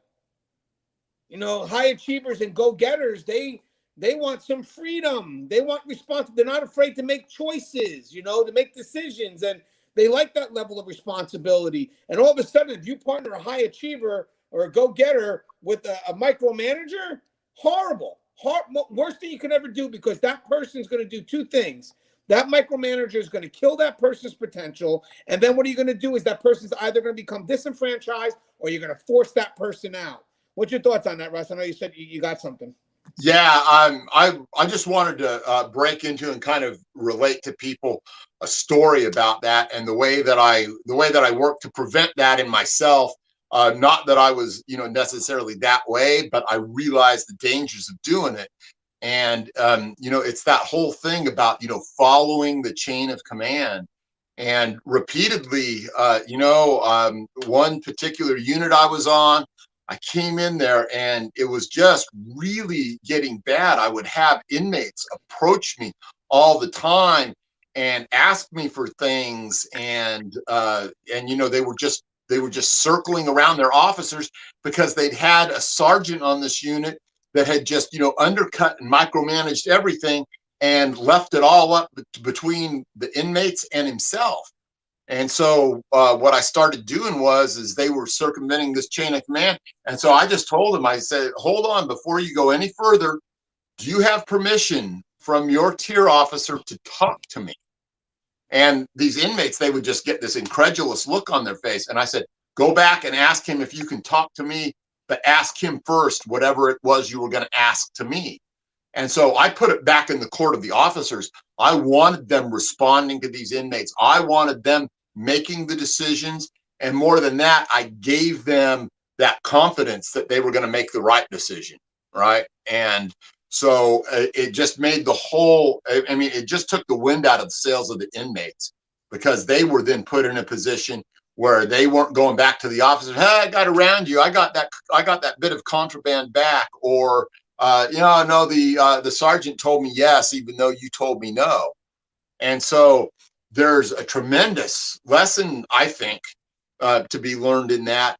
High achievers and go-getters, they want some freedom. They want responsibility. They're not afraid to make choices, to make decisions. And they like that level of responsibility. And all of a sudden, if you partner a high achiever or a go-getter with a micromanager, horrible. Worst thing you can ever do, because that person's going to do two things. That micromanager is going to kill that person's potential. And then what are you going to do is that person's either going to become disenfranchised or you're going to force that person out. What's your thoughts on that, Russ? I know you said you got something. Yeah, I just wanted to break into and kind of relate to people a story about that, and the way that I work to prevent that in myself. Not that I was, necessarily that way, but I realized the dangers of doing it. And it's that whole thing about following the chain of command. And repeatedly, one particular unit I was on, I came in there and it was just really getting bad. I would have inmates approach me all the time and ask me for things, and they were just circling around their officers because they'd had a sergeant on this unit that had just undercut and micromanaged everything and left it all up between the inmates and himself. And so what I started doing is they were circumventing this chain of command. And so I just told them, I said, hold on, before you go any further, do you have permission from your tier officer to talk to me? And these inmates, they would just get this incredulous look on their face. And I said, go back and ask him if you can talk to me, but ask him first, whatever it was you were going to ask to me. And so I put it back in the court of the officers. I wanted them responding to these inmates. I wanted them making the decisions. And more than that, I gave them that confidence that they were going to make the right decision. Right. And so it just made it just took the wind out of the sails of the inmates, because they were then put in a position where they weren't going back to the officer. Hey, I got around you. I got that bit of contraband back. Or, no, the sergeant told me yes, even though you told me no. And so there's a tremendous lesson, I think, to be learned in that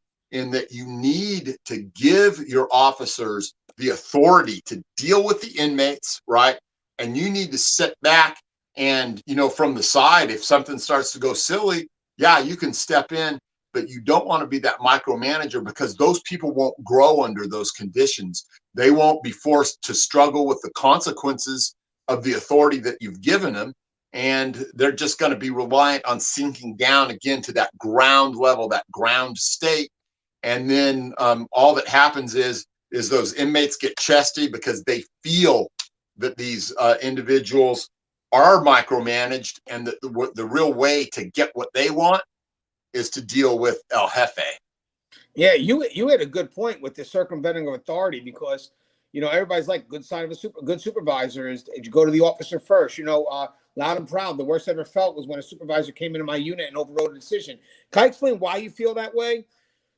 you need to give your officers the authority to deal with the inmates, right? And you need to sit back and, from the side, if something starts to go silly, yeah, you can step in, but you don't want to be that micromanager, because those people won't grow under those conditions. They won't be forced to struggle with the consequences of the authority that you've given them. And they're just going to be reliant on sinking down again to that ground level, that ground state. And then all that happens is those inmates get chesty because they feel that these individuals are micromanaged, and the real way to get what they want is to deal with El Jefe. Yeah, you had a good point with the circumventing of authority, because everybody's like, good sign of a good supervisor is you go to the officer first. Loud and proud. The worst I ever felt was when a supervisor came into my unit and overrode a decision. Can I explain why you feel that way?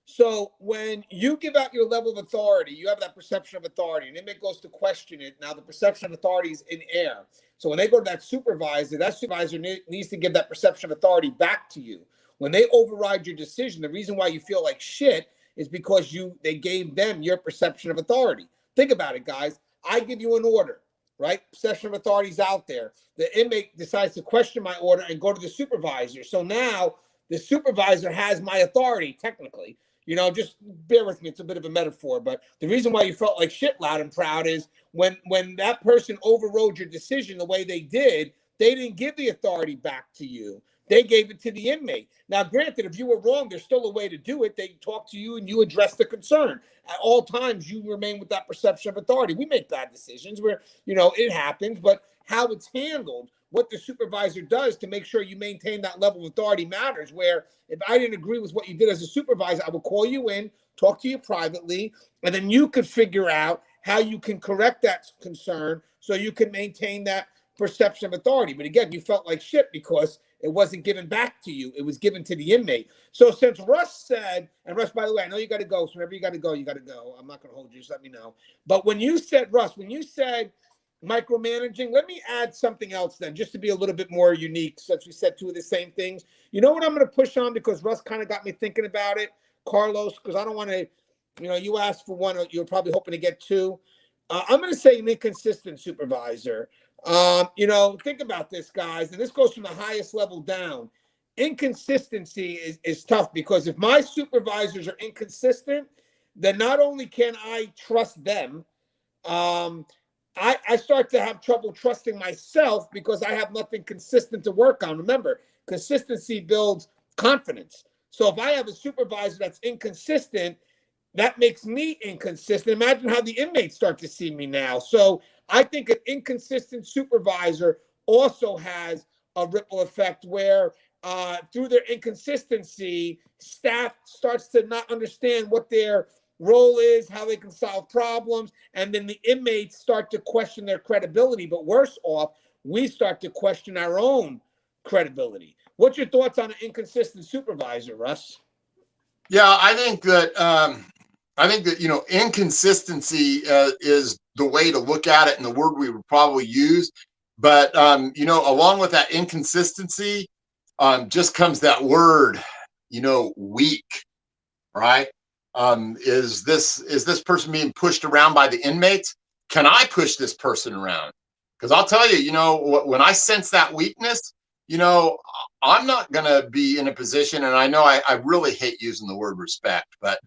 So when you give out your level of authority, you have that perception of authority, and inmate goes to question it. Now the perception of authority is in air. So when they go to that supervisor needs to give that perception of authority back to you. When they override your decision, the reason why you feel like shit is because they gave them your perception of authority. Think about it, guys. I give you an order, right? Perception of authority is out there. The inmate decides to question my order and go to the supervisor. So now the supervisor has my authority, technically. Just bear with me. It's a bit of a metaphor, but the reason why you felt like shit, loud and proud, is when that person overrode your decision the way they did, they didn't give the authority back to you. They gave it to the inmate. Now, granted, if you were wrong, there's still a way to do it. They talk to you and you address the concern. At all times, you remain with that perception of authority. We make bad decisions where, it happens, but how it's handled, what the supervisor does to make sure you maintain that level of authority matters. Where if I didn't agree with what you did as a supervisor, I would call you in, talk to you privately, and then you could figure out how you can correct that concern so you can maintain that perception of authority. But again, you felt like shit because it wasn't given back to you. It was given to the inmate. So since Russ said, and Russ, by the way, I know you got to go. So whenever you got to go, you got to go. I'm not going to hold you. Just let me know. But when you said, Russ, when you said micromanaging, let me add something else then, just to be a little bit more unique, since we said two of the same things. You know what I'm going to push on, because Russ kind of got me thinking about it, Carlos, because I don't want to, you asked for one, you're probably hoping to get two. I'm going to say an inconsistent supervisor. Think about this, guys, and this goes from the highest level down. Inconsistency is tough, because if my supervisors are inconsistent, then not only can I trust them, I start to have trouble trusting myself because I have nothing consistent to work on. Remember, consistency builds confidence. So if I have a supervisor that's inconsistent, that makes me inconsistent. Imagine how the inmates start to see me now. So I think an inconsistent supervisor also has a ripple effect where through their inconsistency, staff starts to not understand what their role is, how they can solve problems, and then the inmates start to question their credibility. But worse off, we start to question our own credibility. What's your thoughts on an inconsistent supervisor, Russ? Yeah, I think that inconsistency is the way to look at it, and the word we would probably use. But along with that inconsistency, just comes that word, weak, right? Is this person being pushed around by the inmates? Can I push this person around? Because I'll tell you, when I sense that weakness, I'm not going to be in a position, and I know I really hate using the word respect, but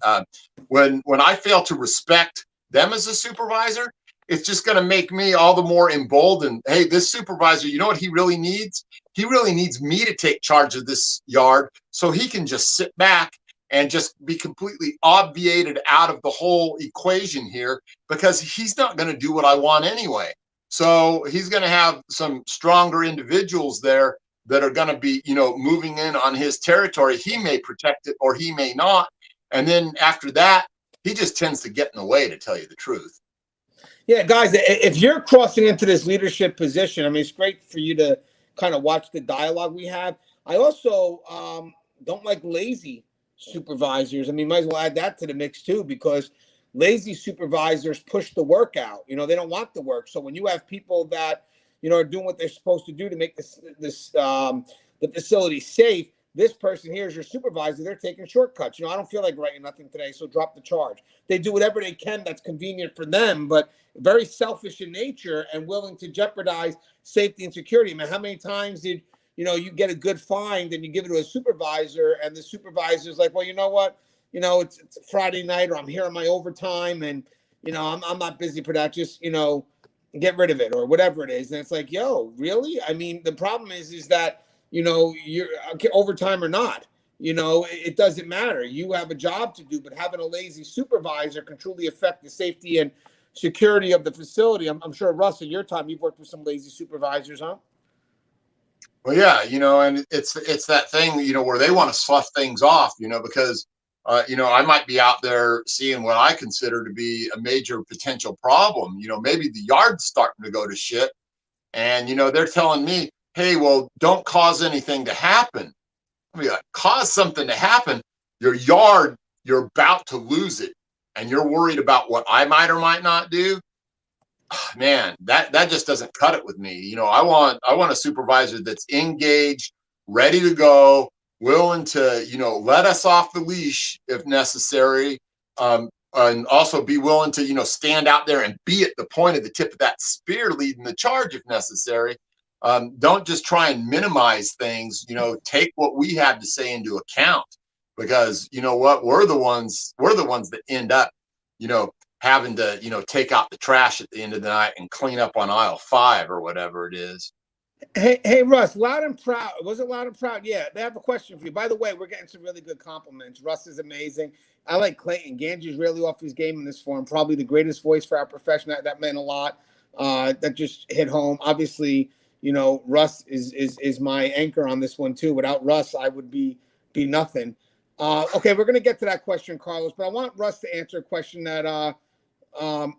when I fail to respect them as a supervisor, it's just going to make me all the more emboldened. Hey, this supervisor, you know what he really needs? He really needs me to take charge of this yard so he can just sit back and just be completely obviated out of the whole equation here, because he's not going to do what I want anyway. So he's going to have some stronger individuals there that are going to be, moving in on his territory. He may protect it or he may not. And then after that, he just tends to get in the way, to tell you the truth. Yeah, guys, if you're crossing into this leadership position, I mean, it's great for you to kind of watch the dialogue we have. I also don't like lazy supervisors. I mean, might as well add that to the mix too, because lazy supervisors push the work out. They don't want the work. So when you have people that, are doing what they're supposed to do to make the facility safe, this person here is your supervisor. They're taking shortcuts. I don't feel like writing nothing today, so drop the charge. They do whatever they can that's convenient for them, but very selfish in nature and willing to jeopardize safety and security. I mean, how many times did you get a good find and you give it to a supervisor, and the supervisor's like, well, you know what? It's Friday night, or I'm here on my overtime, and I'm not busy for that. Just get rid of it, or whatever it is. And it's like, yo, really? I mean, the problem is that you're overtime or not. It doesn't matter. You have a job to do, but having a lazy supervisor can truly affect the safety and security of the facility. I'm sure, Russ, in your time, you've worked with some lazy supervisors, huh? Well, yeah, and it's that thing, where they want to slough things off, because, I might be out there seeing what I consider to be a major potential problem. Maybe the yard's starting to go to shit, and, they're telling me, hey, well, don't cause anything to happen. I mean, cause something to happen. Your yard, you're about to lose it, and you're worried about what I might or might not do. Man, that just doesn't cut it with me. I want a supervisor that's engaged, ready to go, willing to, let us off the leash if necessary, and also be willing to, stand out there and be at the point of the tip of that spear leading the charge if necessary. Don't just try and minimize things. Take what we have to say into account, because you know what, we're the ones that end up, having to, take out the trash at the end of the night and clean up on aisle 5 or whatever it is. Hey, Russ, loud and proud. Was it loud and proud? Yeah, they have a question for you. By the way, we're getting some really good compliments. Russ is amazing. I like Clayton. Ganji's really off his game in this form. Probably the greatest voice for our profession. That meant a lot. That just hit home. Obviously, Russ is my anchor on this one too. Without Russ, I would be nothing. Okay, we're gonna get to that question, Carlos. But I want Russ to answer a question that um,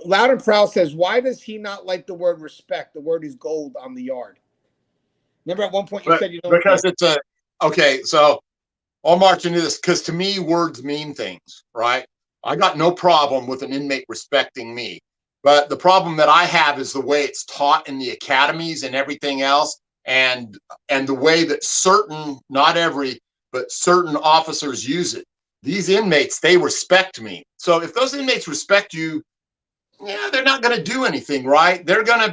Loud and Proud says, why does he not like the word respect? The word is gold on the yard. Remember at one point you But said you don't. because it's okay, so I'll march into this because to me, words mean things, right? I got no problem with an inmate respecting me. But the problem that I have is the way it's taught in the academies and everything else, and the way that certain, not every, but certain officers use it. These inmates, they respect me. So if those inmates respect you, yeah, they're not going to do anything, right? They're going to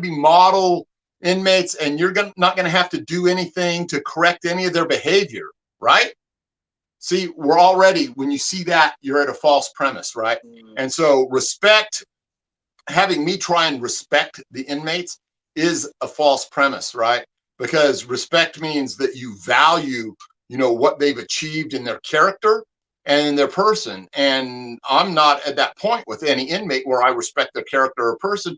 be model inmates, and not going to have to do anything to correct any of their behavior, right? See, we're already, when you see that, you're at a false premise, right? And so respect, having me try and respect the inmates is a false premise, right? Because respect means that you value, what they've achieved in their character and in their person. And I'm not at that point with any inmate where I respect their character or person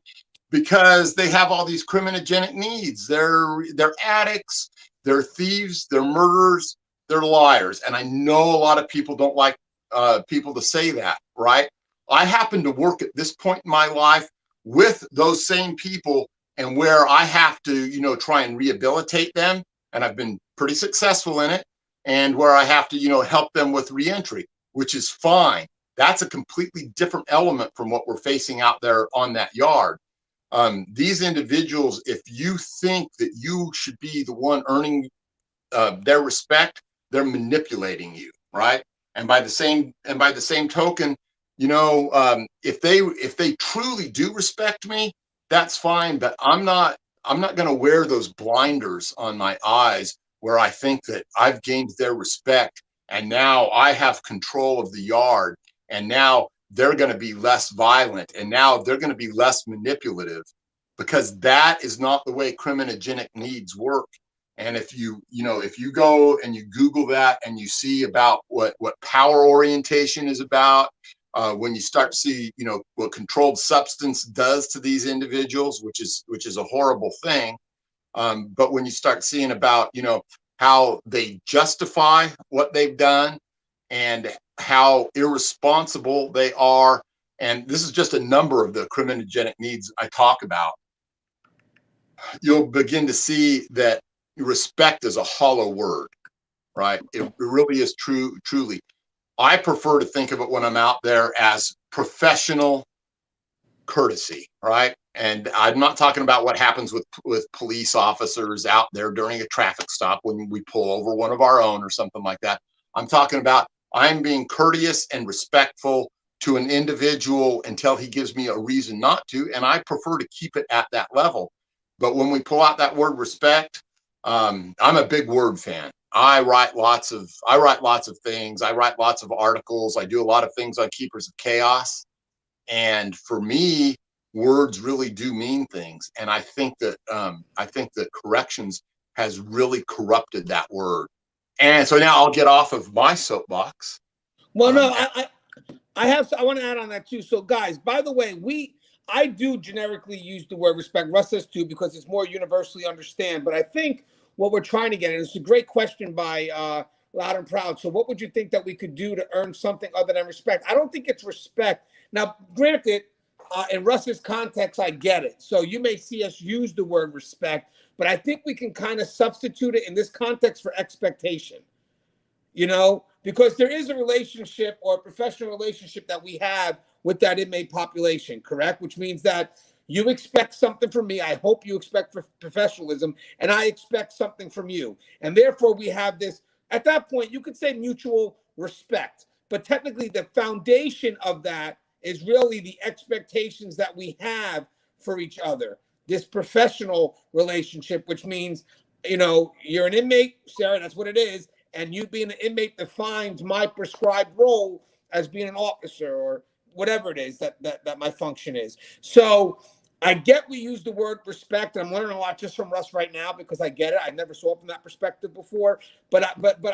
because they have all these criminogenic needs. They're addicts, they're thieves, they're murderers, they're liars. And I know a lot of people don't like people to say that, right? I happen to work at this point in my life with those same people, and where I have to, try and rehabilitate them. And I've been pretty successful in it. And where I have to, help them with reentry, which is fine. That's a completely different element from what we're facing out there on that yard. These individuals, if you think that you should be the one earning their respect, they're manipulating you, right? And by the same token, if they truly do respect me, that's fine. But I'm not going to wear those blinders on my eyes where I think that I've gained their respect and now I have control of the yard, and now they're going to be less violent, and now they're going to be less manipulative, because that is not the way criminogenic needs work. And if you go and you Google that and you see about what power orientation is about, when you start to see, what controlled substance does to these individuals, which is a horrible thing. But when you start seeing about, how they justify what they've done and how irresponsible they are, and this is just a number of the criminogenic needs I talk about, you'll begin to see that respect is a hollow word, right? It really is truly. I prefer to think of it when I'm out there as professional courtesy, right? And I'm not talking about what happens with police officers out there during a traffic stop when we pull over one of our own or something like that. I'm talking about I'm being courteous and respectful to an individual until he gives me a reason not to, and I prefer to keep it at that level. But when we pull out that word respect, I'm a big word fan. I write lots of things. I write lots of articles. I do a lot of things on Keepers of Chaos. And for me, words really do mean things. And I think that corrections has really corrupted that word. And so now I'll get off of my soapbox. Well, no, I want to add on that too. So, guys, by the way, I do generically use the word respect. Russ says too, because it's more universally understood. But I think what we're trying to get, and it's a great question by Loud and Proud. So what would you think that we could do to earn something other than respect? I don't think it's respect. Now, granted, in Russ's context, I get it. So you may see us use the word respect, but I think we can kind of substitute it in this context for expectation. Because there is a relationship or a professional relationship that we have with that inmate population, correct? Which means that you expect something from me. I hope you expect professionalism, and I expect something from you. And therefore, we have this, at that point, you could say mutual respect. But technically, the foundation of that is really the expectations that we have for each other. This professional relationship, which means, you're an inmate, Sarah, that's what it is. And you being an inmate defines my prescribed role as being an officer or whatever it is that my function is. So I get we use the word respect, and I'm learning a lot just from Russ right now because I get it. I never saw it from that perspective before, but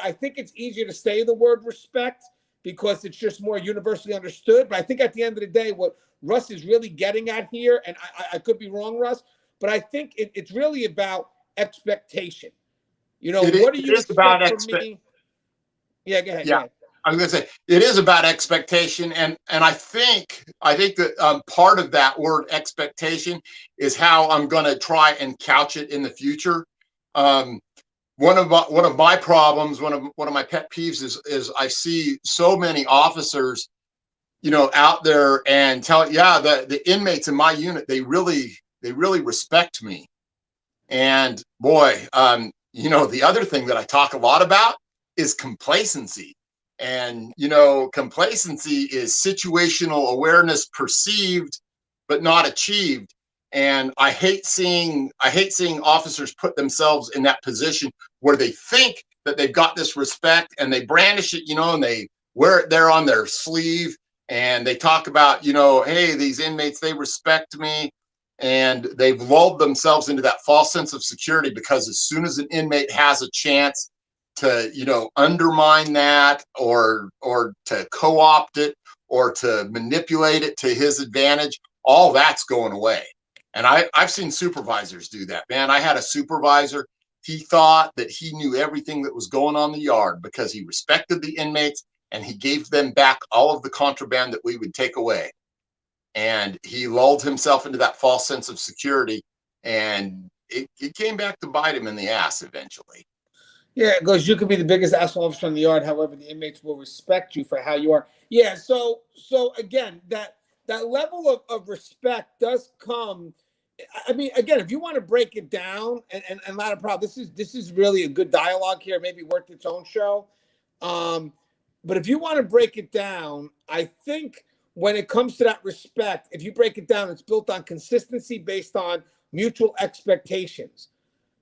I think it's easier to say the word respect because it's just more universally understood. But I think at the end of the day, what Russ is really getting at here, and I could be wrong, Russ, but I think it's really about expectation. What do you is about expect from me? Yeah, go ahead. Go Yeah, ahead. I was going to say it is about expectation, and I think that part of that word expectation is how I'm going to try and couch it in the future. Um, one of my problems, one of my pet peeves is I see so many officers, out there and the inmates in my unit, they really respect me. And boy, the other thing that I talk a lot about is complacency. And, complacency is situational awareness perceived, but not achieved. And I hate seeing officers put themselves in that position where they think that they've got this respect and they brandish it, and they wear it there on their sleeve. And they talk about, hey, these inmates, they respect me, and they've lulled themselves into that false sense of security because as soon as an inmate has a chance to undermine that or to co-opt it or to manipulate it to his advantage, all that's going away. And I've seen supervisors do that. Man, I had a supervisor, he thought that he knew everything that was going on in the yard because he respected the inmates and he gave them back all of the contraband that we would take away. And he lulled himself into that false sense of security, and it came back to bite him in the ass eventually. Yeah, because you could be the biggest asshole officer in the yard. However, the inmates will respect you for how you are. Yeah. So again, that level of respect does come. I mean, again, if you want to break it down, and not a problem. This is really a good dialogue here. Maybe worth its own show. But if you want to break it down, I think when it comes to that respect, if you break it down, it's built on consistency based on mutual expectations.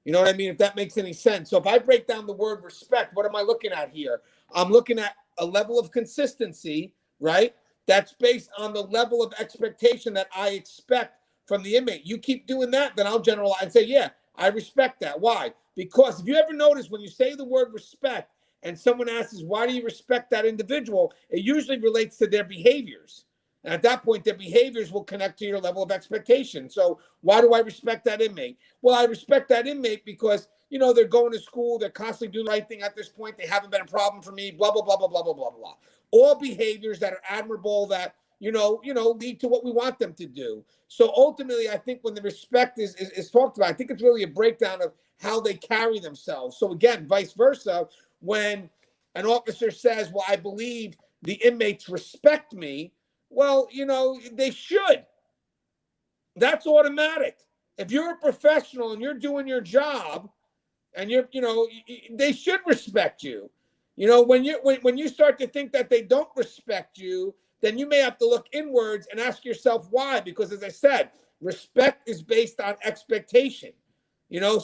You know what I mean? If that makes any sense. So if I break down the word respect, what am I looking at here? I'm looking at a level of consistency, right? That's based on the level of expectation that I expect from the inmate. You keep doing that, then I'll generalize and say, yeah, I respect that. Why? Because if you ever notice when you say the word respect and someone asks, why do you respect that individual? It usually relates to their behaviors. And at that point, their behaviors will connect to your level of expectation. So why do I respect that inmate? Well, I respect that inmate because, they're going to school. They're constantly doing the right thing at this point. They haven't been a problem for me, blah, blah, blah, blah, blah, blah, blah, blah. All behaviors that are admirable that, lead to what we want them to do. So ultimately, I think when the respect is talked about, I think it's really a breakdown of how they carry themselves. So again, vice versa, when an officer says, well, I believe the inmates respect me, well, they should. That's automatic. If you're a professional and you're doing your job and they should respect you. When you start to think that they don't respect you, then you may have to look inwards and ask yourself why. Because as I said, respect is based on expectation.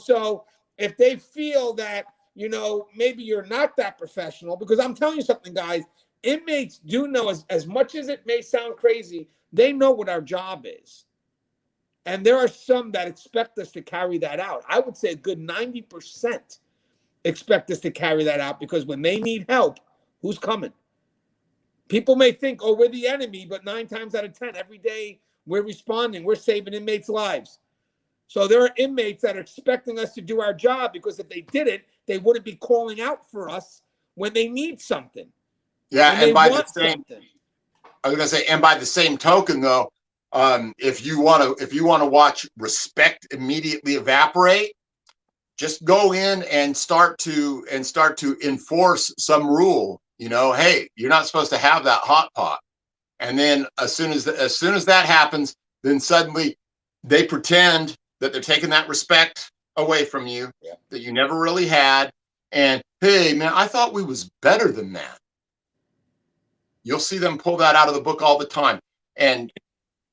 So if they feel that, maybe you're not that professional, because I'm telling you something, guys, inmates do know, as much as it may sound crazy, they know what our job is. And there are some that expect us to carry that out. I would say a good 90% expect us to carry that out because when they need help, who's coming? People may think, oh, we're the enemy, but 9 times out of 10, every day we're responding. We're saving inmates' lives. So there are inmates that are expecting us to do our job because if they did it, they wouldn't be calling out for us when they need something. Yeah, and by the same, I was going to say, and by the same token, though, if you want to watch respect immediately evaporate, just go in and start to enforce some rule. Hey, you're not supposed to have that hot pot, and then as soon as that happens, then suddenly they pretend that they're taking that respect away from you that you never really had. And hey, man, I thought we was better than that. You'll see them pull that out of the book all the time. And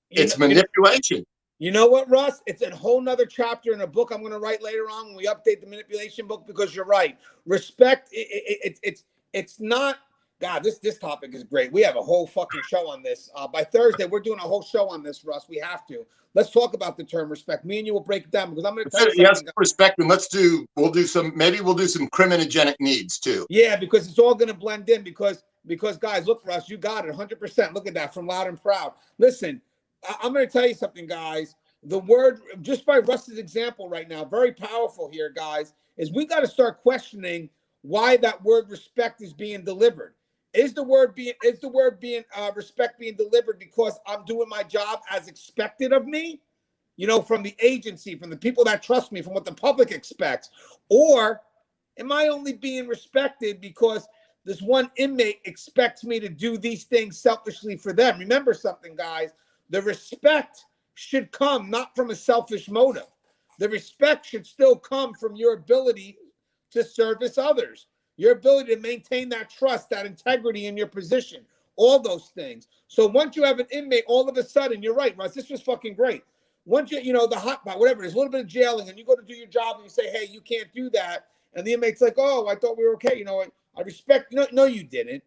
it's manipulation. You know what, Russ? It's a whole nother chapter in a book I'm going to write later on when we update the manipulation book, because you're right. Respect, it's not God, this topic is great. We have a whole fucking show on this. By Thursday, we're doing a whole show on this, Russ. We have to. Let's talk about the term respect. Me and you will break it down because I'm going to tell you something. Yes, respect, and we'll do some criminogenic needs too. Yeah, because it's all going to blend in because guys, look, Russ, you got it 100%. Look at that from loud and proud. Listen, I'm going to tell you something, guys. The word, just by Russ's example right now, very powerful here, guys, is we got to start questioning why that word respect is being delivered. Is the word respect being delivered because I'm doing my job as expected of me, you know, from the agency, from the people that trust me, from what the public expects? Or am I only being respected because this one inmate expects me to do these things selfishly for them? Remember something, guys. The respect should come not from a selfish motive. The respect should still come from your ability to service others, your ability to maintain that trust, that integrity in your position, all those things. So once you have an inmate, all of a sudden, you're right, Russ, this was fucking great. Once you know, the hot pot, whatever it is, a little bit of jailing, and you go to do your job and you say, hey, you can't do that. And the inmate's like, oh, I thought we were okay. You know, I respect. No, you didn't.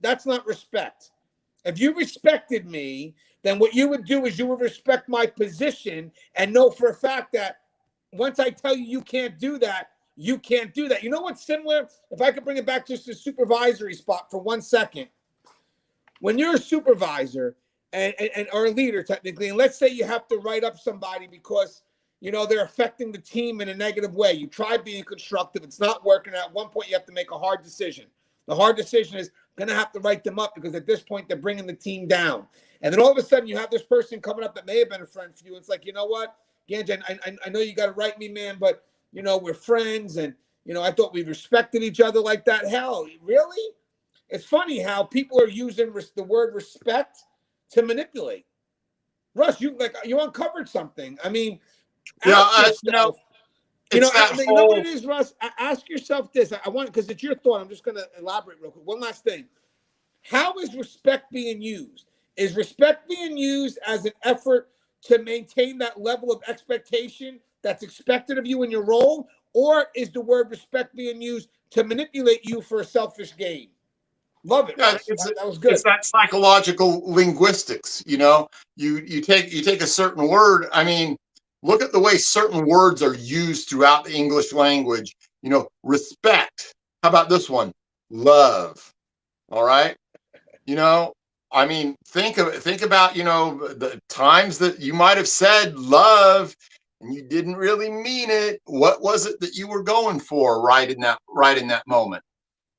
That's not respect. If you respected me, then what you would do is you would respect my position and know for a fact that once I tell you you can't do that, you can't do that. You know what's similar? If I could bring it back to the supervisory spot for 1 second. When you're a supervisor and or a leader technically, and let's say you have to write up somebody because, you know, they're affecting the team in a negative way. You try being constructive. It's not working. At one point, you have to make a hard decision. The hard decision is going to have to write them up because at this point, they're bringing the team down. And then all of a sudden, you have this person coming up that may have been a friend for you. It's like, you know what, Gangi, I know you got to write me, man, but, you know, we're friends. And, you know, I thought we respected each other like that. Hell, really? It's funny how people are using the word respect to manipulate. Russ, you uncovered something. I mean, you know, you know what it is, Russ? Ask yourself this. I want, because it's your thought. I'm just going to elaborate real quick. One last thing. How is respect being used? Is respect being used as an effort to maintain that level of expectation that's expected of you in your role? Or is the word respect being used to manipulate you for a selfish gain? Love it. Yeah, that was good. It's that psychological linguistics. You know, you take a certain word. I mean, look at the way certain words are used throughout the English language. You know, respect. How about this one? Love. All right. You know, I mean, think about, you know, the times that you might have said love and you didn't really mean it. What was it that you were going for right in that moment?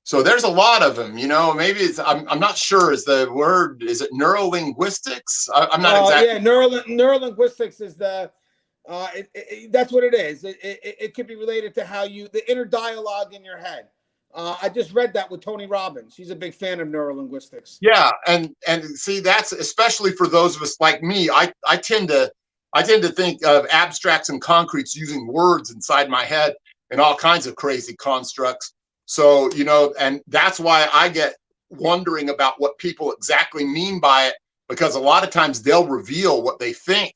So there's a lot of them, you know. Maybe I'm not sure. Is it neurolinguistics? I'm not exactly. Yeah, neurolinguistics is the that's what it is. It could be related to how the inner dialogue in your head. I just read that with Tony Robbins. He's a big fan of neurolinguistics. Yeah, and see, that's especially for those of us like me. I tend to think of abstracts and concretes using words inside my head and all kinds of crazy constructs. So, you know, and that's why I get wondering about what people exactly mean by it, because a lot of times they'll reveal what they think,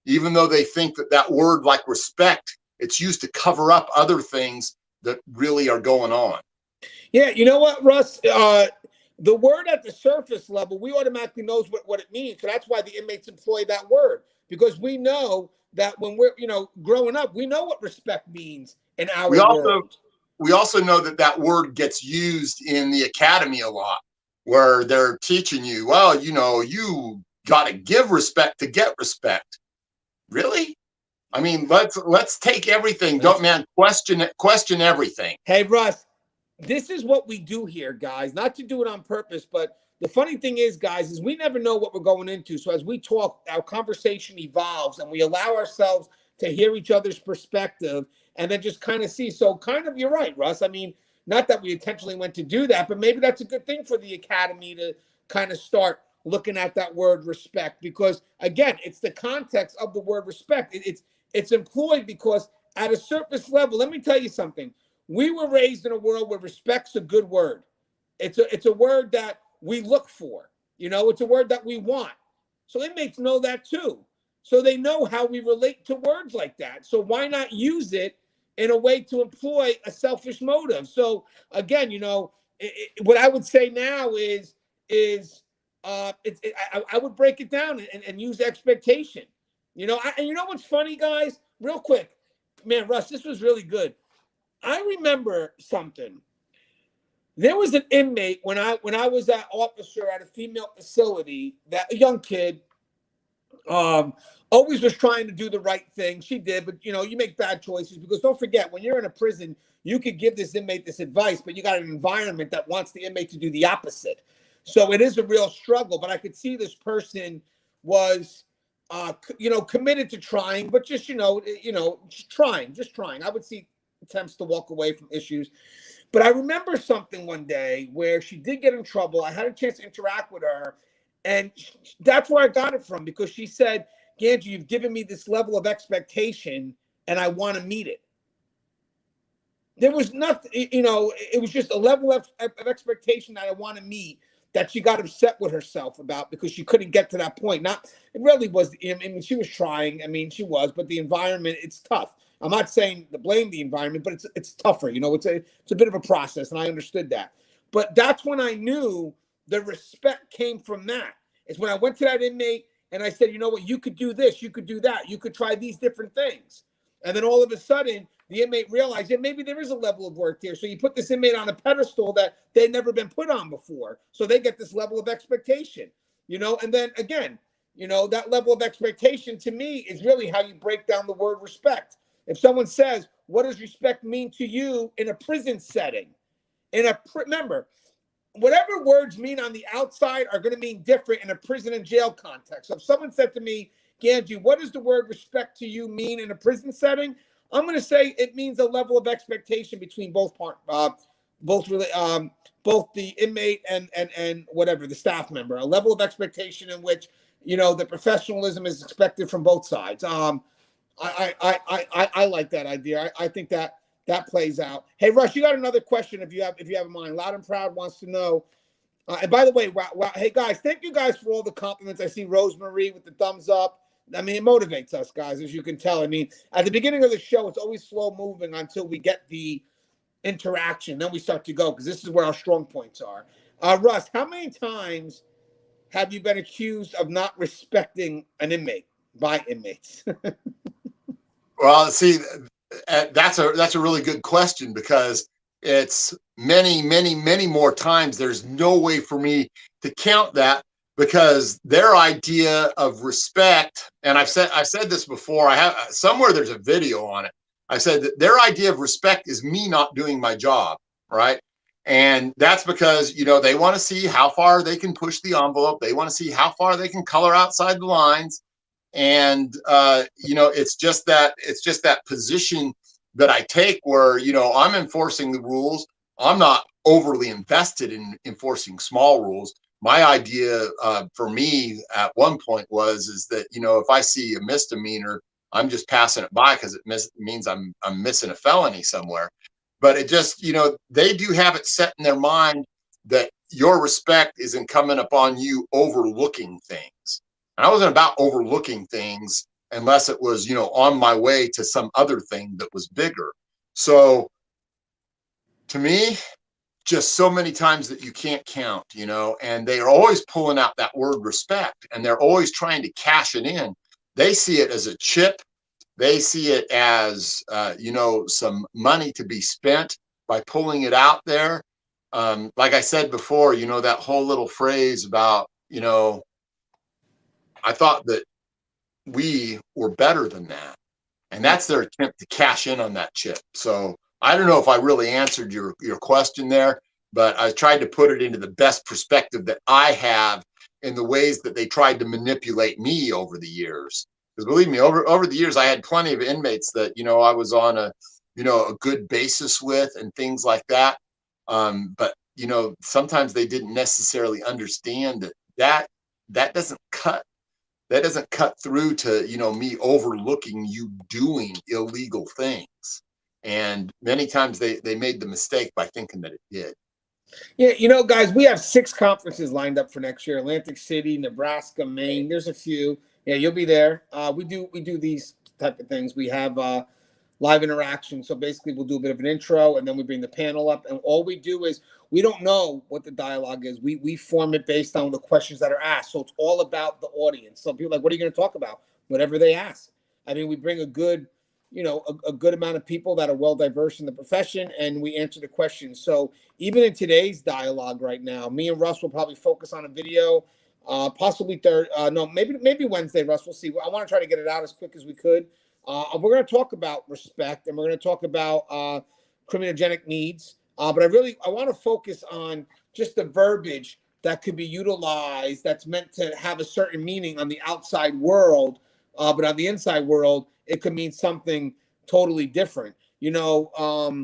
even though they think that word like respect, it's used to cover up other things that really are going on. Yeah, you know what, Russ? The word at the surface level, we automatically knows what it means. So that's why the inmates employ that word, because we know that when we're, you know, growing up, we know what respect means in our world. We also know that word gets used in the academy a lot, where they're teaching you, well, you know, you got to give respect to get respect. Really? I mean, let's take everything. Don't, man, question everything. Hey, Russ, this is what we do here, guys. Not to do it on purpose, but the funny thing is, guys, is we never know what we're going into. So as we talk, our conversation evolves and we allow ourselves to hear each other's perspective and then just kind of see. So kind of, you're right, Russ. I mean, not that we intentionally went to do that, but maybe that's a good thing for the academy to kind of start looking at that word respect, because again, it's the context of the word respect. It's employed because at a surface level, let me tell you something. We were raised in a world where respect's a good word. It's a word that we look for. You know, it's a word that we want. So inmates know that too. So they know how we relate to words like that. So why not use it in a way to employ a selfish motive? So again, you know, what I would say now is I would break it down and use expectation. And you know what's funny, guys? Real quick, man, Russ, this was really good. I remember something. There was an inmate when I was an officer at a female facility, that a young kid, always was trying to do the right thing. She did, but you make bad choices, because don't forget, when you're in a prison, you could give this inmate this advice, but you got an environment that wants the inmate to do the opposite. So it is a real struggle. But I could see this person was, committed to trying, but just just trying. I would see attempts to walk away from issues. But I remember something one day where she did get in trouble. I had a chance to interact with her, and that's where I got it from, because she said, Gangi, you've given me this level of expectation, and I want to meet it. There was nothing, it was just a level of expectation that I want to meet, that she got upset with herself about, because she couldn't get to that point. It really was, she was trying. She was, but the environment, it's tough. I'm not saying to blame the environment, but it's tougher. It's a bit of a process, and I understood that. But that's when I knew the respect came from that. It's when I went to that inmate and I said, you know what, you could do this, you could do that, you could try these different things. And then all of a sudden, the inmate realized that maybe there is a level of work there. So you put this inmate on a pedestal that they'd never been put on before. So they get this level of expectation, and then again, that level of expectation to me is really how you break down the word respect. If someone says, what does respect mean to you in a prison setting? Remember, whatever words mean on the outside are going to mean different in a prison and jail context. So if someone said to me, Gangi, what does the word respect to you mean in a prison setting? I'm going to say it means a level of expectation between both the inmate and whatever, the staff member, a level of expectation in which, the professionalism is expected from both sides. I like that idea. I think that plays out. Hey, Russ, you got another question if you have a mind. Loud and Proud wants to know. And by the way, hey guys, thank you guys for all the compliments. I see Rosemary with the thumbs up. It motivates us, guys, as you can tell. At the beginning of the show, it's always slow moving until we get the interaction. Then we start to go, because this is where our strong points are. Russ, how many times have you been accused of not respecting an inmate by inmates? Well, see, that's a really good question, because it's many, many, many more times. There's no way for me to count that, because their idea of respect, and I've said this before, I have somewhere, there's a video on it. I said that their idea of respect is me not doing my job, right? And that's because, they want to see how far they can push the envelope. They want to see how far they can color outside the lines. And, it's just that position that I take where, I'm enforcing the rules. I'm not overly invested in enforcing small rules. My idea for me at one point is that, if I see a misdemeanor, I'm just passing it by, because it means I'm missing a felony somewhere. But it just, they do have it set in their mind that your respect is incumbent upon you overlooking things. And I wasn't about overlooking things unless it was, on my way to some other thing that was bigger. So to me, just so many times that you can't count, and they are always pulling out that word respect, and they're always trying to cash it in. They see it as a chip. They see it as, some money to be spent by pulling it out there. Like I said before, that whole little phrase about, I thought that we were better than that. And that's their attempt to cash in on that chip. So I don't know if I really answered your question there, but I tried to put it into the best perspective that I have in the ways that they tried to manipulate me over the years. Because believe me, over the years, I had plenty of inmates that, I was on a good basis with and things like that. But, sometimes they didn't necessarily understand that doesn't cut. That doesn't cut through to, me overlooking you doing illegal things. And many times they made the mistake by thinking that it did. Yeah, guys, we have 6 conferences lined up for next year: Atlantic City, Nebraska, Maine. There's a few. Yeah, you'll be there. We do these type of things. We have live interaction. So basically we'll do a bit of an intro and then we bring the panel up. And all we do is we don't know what the dialogue is. We form it based on the questions that are asked. So it's all about the audience. So people are like, what are you going to talk about? Whatever they ask. I mean, we bring a good, a good amount of people that are well diverse in the profession, and we answer the questions. So even in today's dialogue right now, me and Russ will probably focus on a video, possibly maybe Wednesday, Russ. We'll see. I want to try to get it out as quick as we could. We're going to talk about respect, and we're going to talk about criminogenic needs. But I want to focus on just the verbiage that could be utilized that's meant to have a certain meaning on the outside world, but on the inside world, it could mean something totally different. I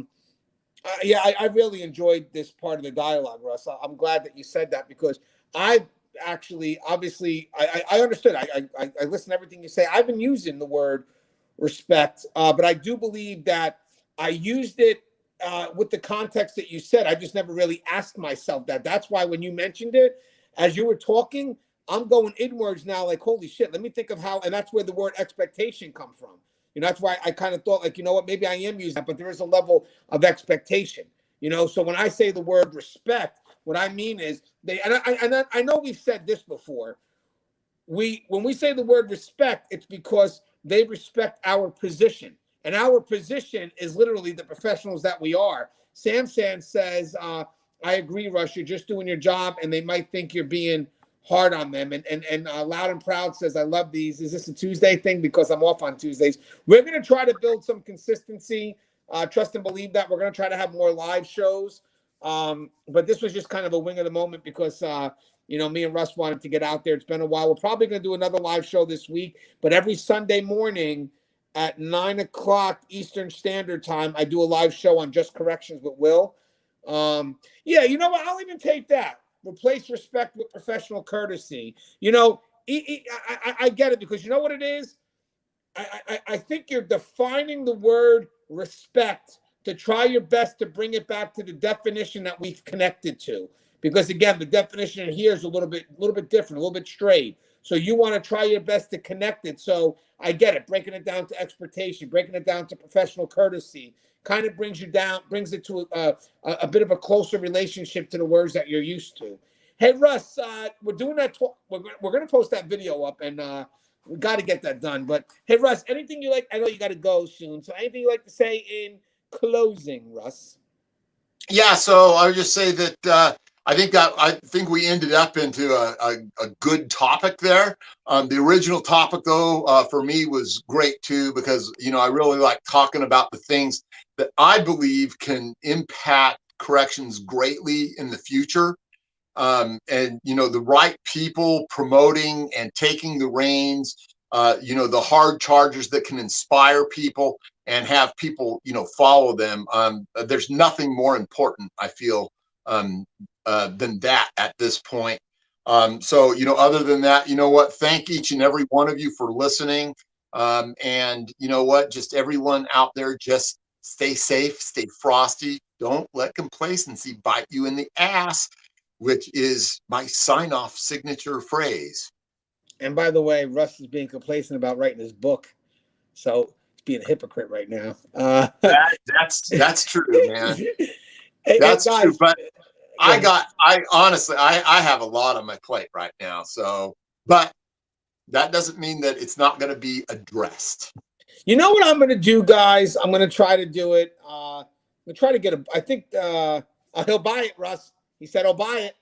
really enjoyed this part of the dialogue, Russ. I'm glad that you said that because I actually, obviously, I understood. I listened to everything you say. I've been using the word respect, but I do believe that I used it with the context that you said. I just never really asked myself that. That's why when you mentioned it, as you were talking, I'm going inwards now, like, holy shit, let me think of how, and that's where the word expectation come from. That's why I kind of thought, like, maybe I am using that, but there is a level of expectation, so when I say the word respect, what I mean is I know we've said this before. When we say the word respect, it's because they respect our position. And our position is literally the professionals that we are. Sam says, I agree, Russ, you're just doing your job, and they might think you're being hard on them. And Loud and Proud says, I love these. Is this a Tuesday thing? Because I'm off on Tuesdays. We're going to try to build some consistency. Trust and believe that. We're going to try to have more live shows. But this was just kind of a wing of the moment because, me and Russ wanted to get out there. It's been a while. We're probably going to do another live show this week. But every Sunday morning at 9 o'clock Eastern Standard Time, I do a live show on Just Corrections with Will. You know what? I'll even take that. Replace respect with professional courtesy. I get it because you know what it is? I think you're defining the word respect to try your best to bring it back to the definition that we've connected to. Because again, the definition in here is a little bit different, a little bit strayed. So you want to try your best to connect it. So I get it, breaking it down to expectation, breaking it down to professional courtesy, kind of brings it to a bit of a closer relationship to the words that you're used to. Hey, Russ, we're doing that. We're going to post that video up, and we got to get that done. But hey, Russ, anything you like? I know you got to go soon. So anything you like to say in closing, Russ? Yeah. So I would just say that I think we ended up into a good topic there. The original topic, though, for me was great too because I really like talking about the things that I believe can impact corrections greatly in the future. And the right people promoting and taking the reins, the hard chargers that can inspire people and have people follow them. There's nothing more important, I feel, than that at this point. So other than that, thank each and every one of you for listening. And just everyone out there, just stay safe, stay frosty. Don't let complacency bite you in the ass, which is my sign-off signature phrase. And by the way, Russ is being complacent about writing his book, so he's being a hypocrite right now. That's true, man. That's guys, true. But I honestly have a lot on my plate right now. So, but that doesn't mean that it's not going to be addressed. You know what I'm going to do, guys? I'm going to try to do it. I'm going to try to get I think he'll buy it, Russ. He said he'll buy it.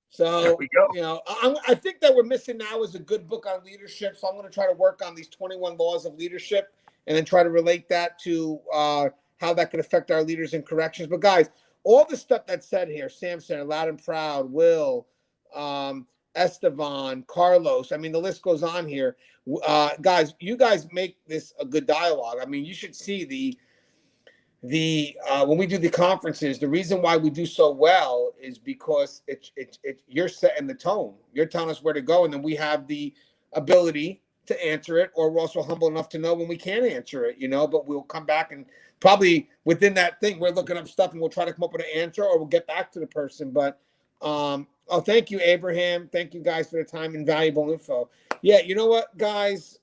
So, there we go. I think that we're missing now is a good book on leadership. So I'm going to try to work on these 21 laws of leadership and then try to relate that to how that could affect our leaders in corrections. But guys, all the stuff that's said here, Samson, Loud and Proud, Will, Estevan, Carlos, I mean, the list goes on here. Guys, you guys make this a good dialogue. I mean, you should see the when we do the conferences, the reason why we do so well is because you're setting the tone. You're telling us where to go, and then we have the ability to answer it, or we're also humble enough to know when we can't answer it, but we'll come back and probably within that thing, we're looking up stuff and we'll try to come up with an answer or we'll get back to the person. But thank you, Abraham. Thank you guys for the time and valuable info. Yeah, you know what, guys?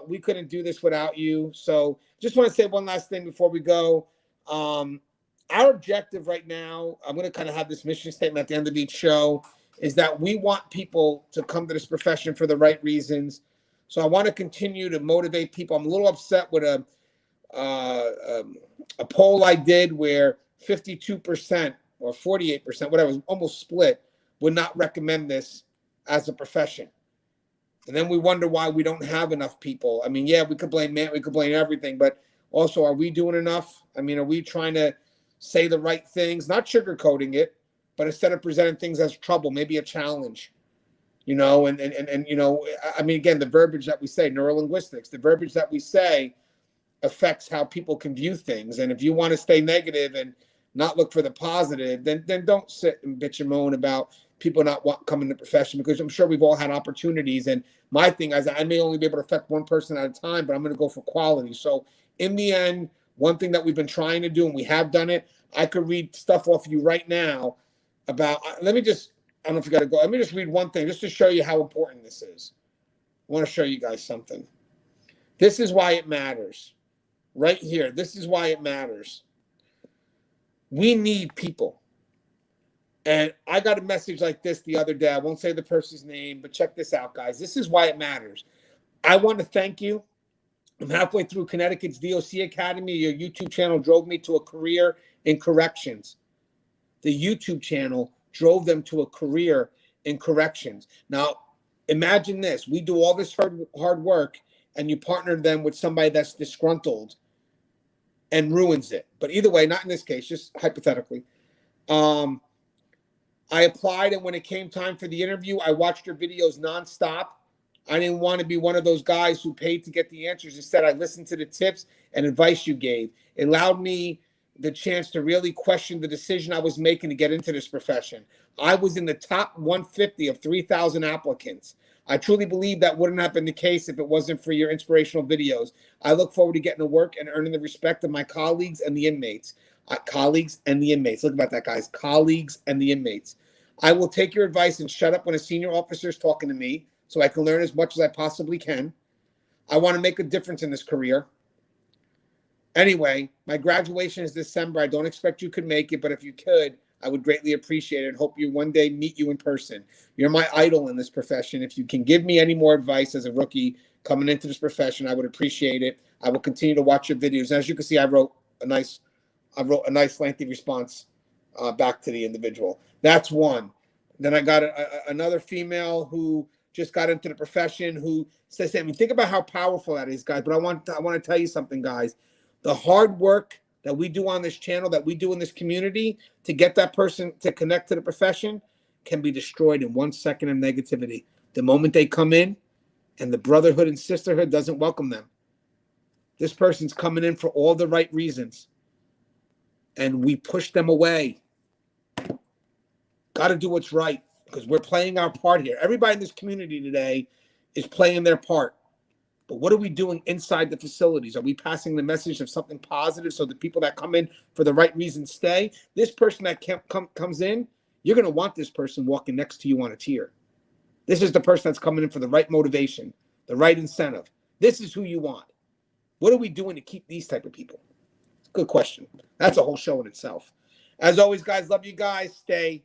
we couldn't do this without you. So just want to say one last thing before we go. Our objective right now, I'm going to kind of have this mission statement at the end of each show, is that we want people to come to this profession for the right reasons. So I want to continue to motivate people. I'm a little upset with a poll I did where 52% or 48%, whatever, almost split, would not recommend this as a profession. And then we wonder why we don't have enough people. I mean, yeah, we could blame Matt, we could blame everything, but also, are we doing enough? I mean, are we trying to say the right things, not sugarcoating it, but instead of presenting things as trouble, maybe a challenge, you know, and you know, I mean, again, the verbiage that we say, neurolinguistics, the verbiage that we say affects how people can view things. And if you want to stay negative and not look for the positive, then don't sit and bitch and moan about people not coming to the profession, because I'm sure we've all had opportunities. And my thing is, I may only be able to affect one person at a time, but I'm going to go for quality. So in the end, one thing that we've been trying to do, and we have done it, I could read stuff off of you right now about, let me just, I don't know if you got to go. Let me just read one thing just to show you how important this is. I want to show you guys something. This is why it matters. Right here. This is why it matters. We need people. And I got a message like this the other day. I won't say the person's name, but check this out, guys. This is why it matters. I want to thank you. I'm halfway through Connecticut's DOC Academy. Your YouTube channel drove me to a career in corrections. The YouTube channel drove them to a career in corrections. Now, imagine this. We do all this hard work, and you partner them with somebody that's disgruntled and ruins it. But either way, not in this case, just hypothetically. I applied, and when it came time for the interview, I watched your videos nonstop. I didn't want to be one of those guys who paid to get the answers. Instead, I listened to the tips and advice you gave. It allowed me the chance to really question the decision I was making to get into this profession. I was in the top 150 of 3,000 applicants. I truly believe that wouldn't have been the case if it wasn't for your inspirational videos. I look forward to getting to work and earning the respect of my colleagues and the inmates. Colleagues and the inmates. Look about that, guys. Colleagues and the inmates. I will take your advice and shut up when a senior officer is talking to me so I can learn as much as I possibly can. I want to make a difference in this career. Anyway, my graduation is December. I don't expect you could make it, but if you could, I would greatly appreciate it and hope you one day meet you in person. You're my idol in this profession. If you can give me any more advice as a rookie coming into this profession, I would appreciate it. I will continue to watch your videos. And as you can see, I wrote a nice lengthy response back to the individual. That's one. Then I got another female who just got into the profession who says, I mean, think about how powerful that is, guys. But I want to tell you something, guys. The hard work that we do on this channel, that we do in this community to get that person to connect to the profession can be destroyed in 1 second of negativity. The moment they come in and the brotherhood and sisterhood doesn't welcome them. This person's coming in for all the right reasons, and we push them away. Got to do what's right, because we're playing our part here. Everybody in this community today is playing their part. But what are we doing inside the facilities? Are we passing the message of something positive so the people that come in for the right reasons stay? This person that comes in, you're going to want this person walking next to you on a tier. This is the person that's coming in for the right motivation, the right incentive. This is who you want. What are we doing to keep these type of people? Good question. That's a whole show in itself. As always, guys, love you guys. Stay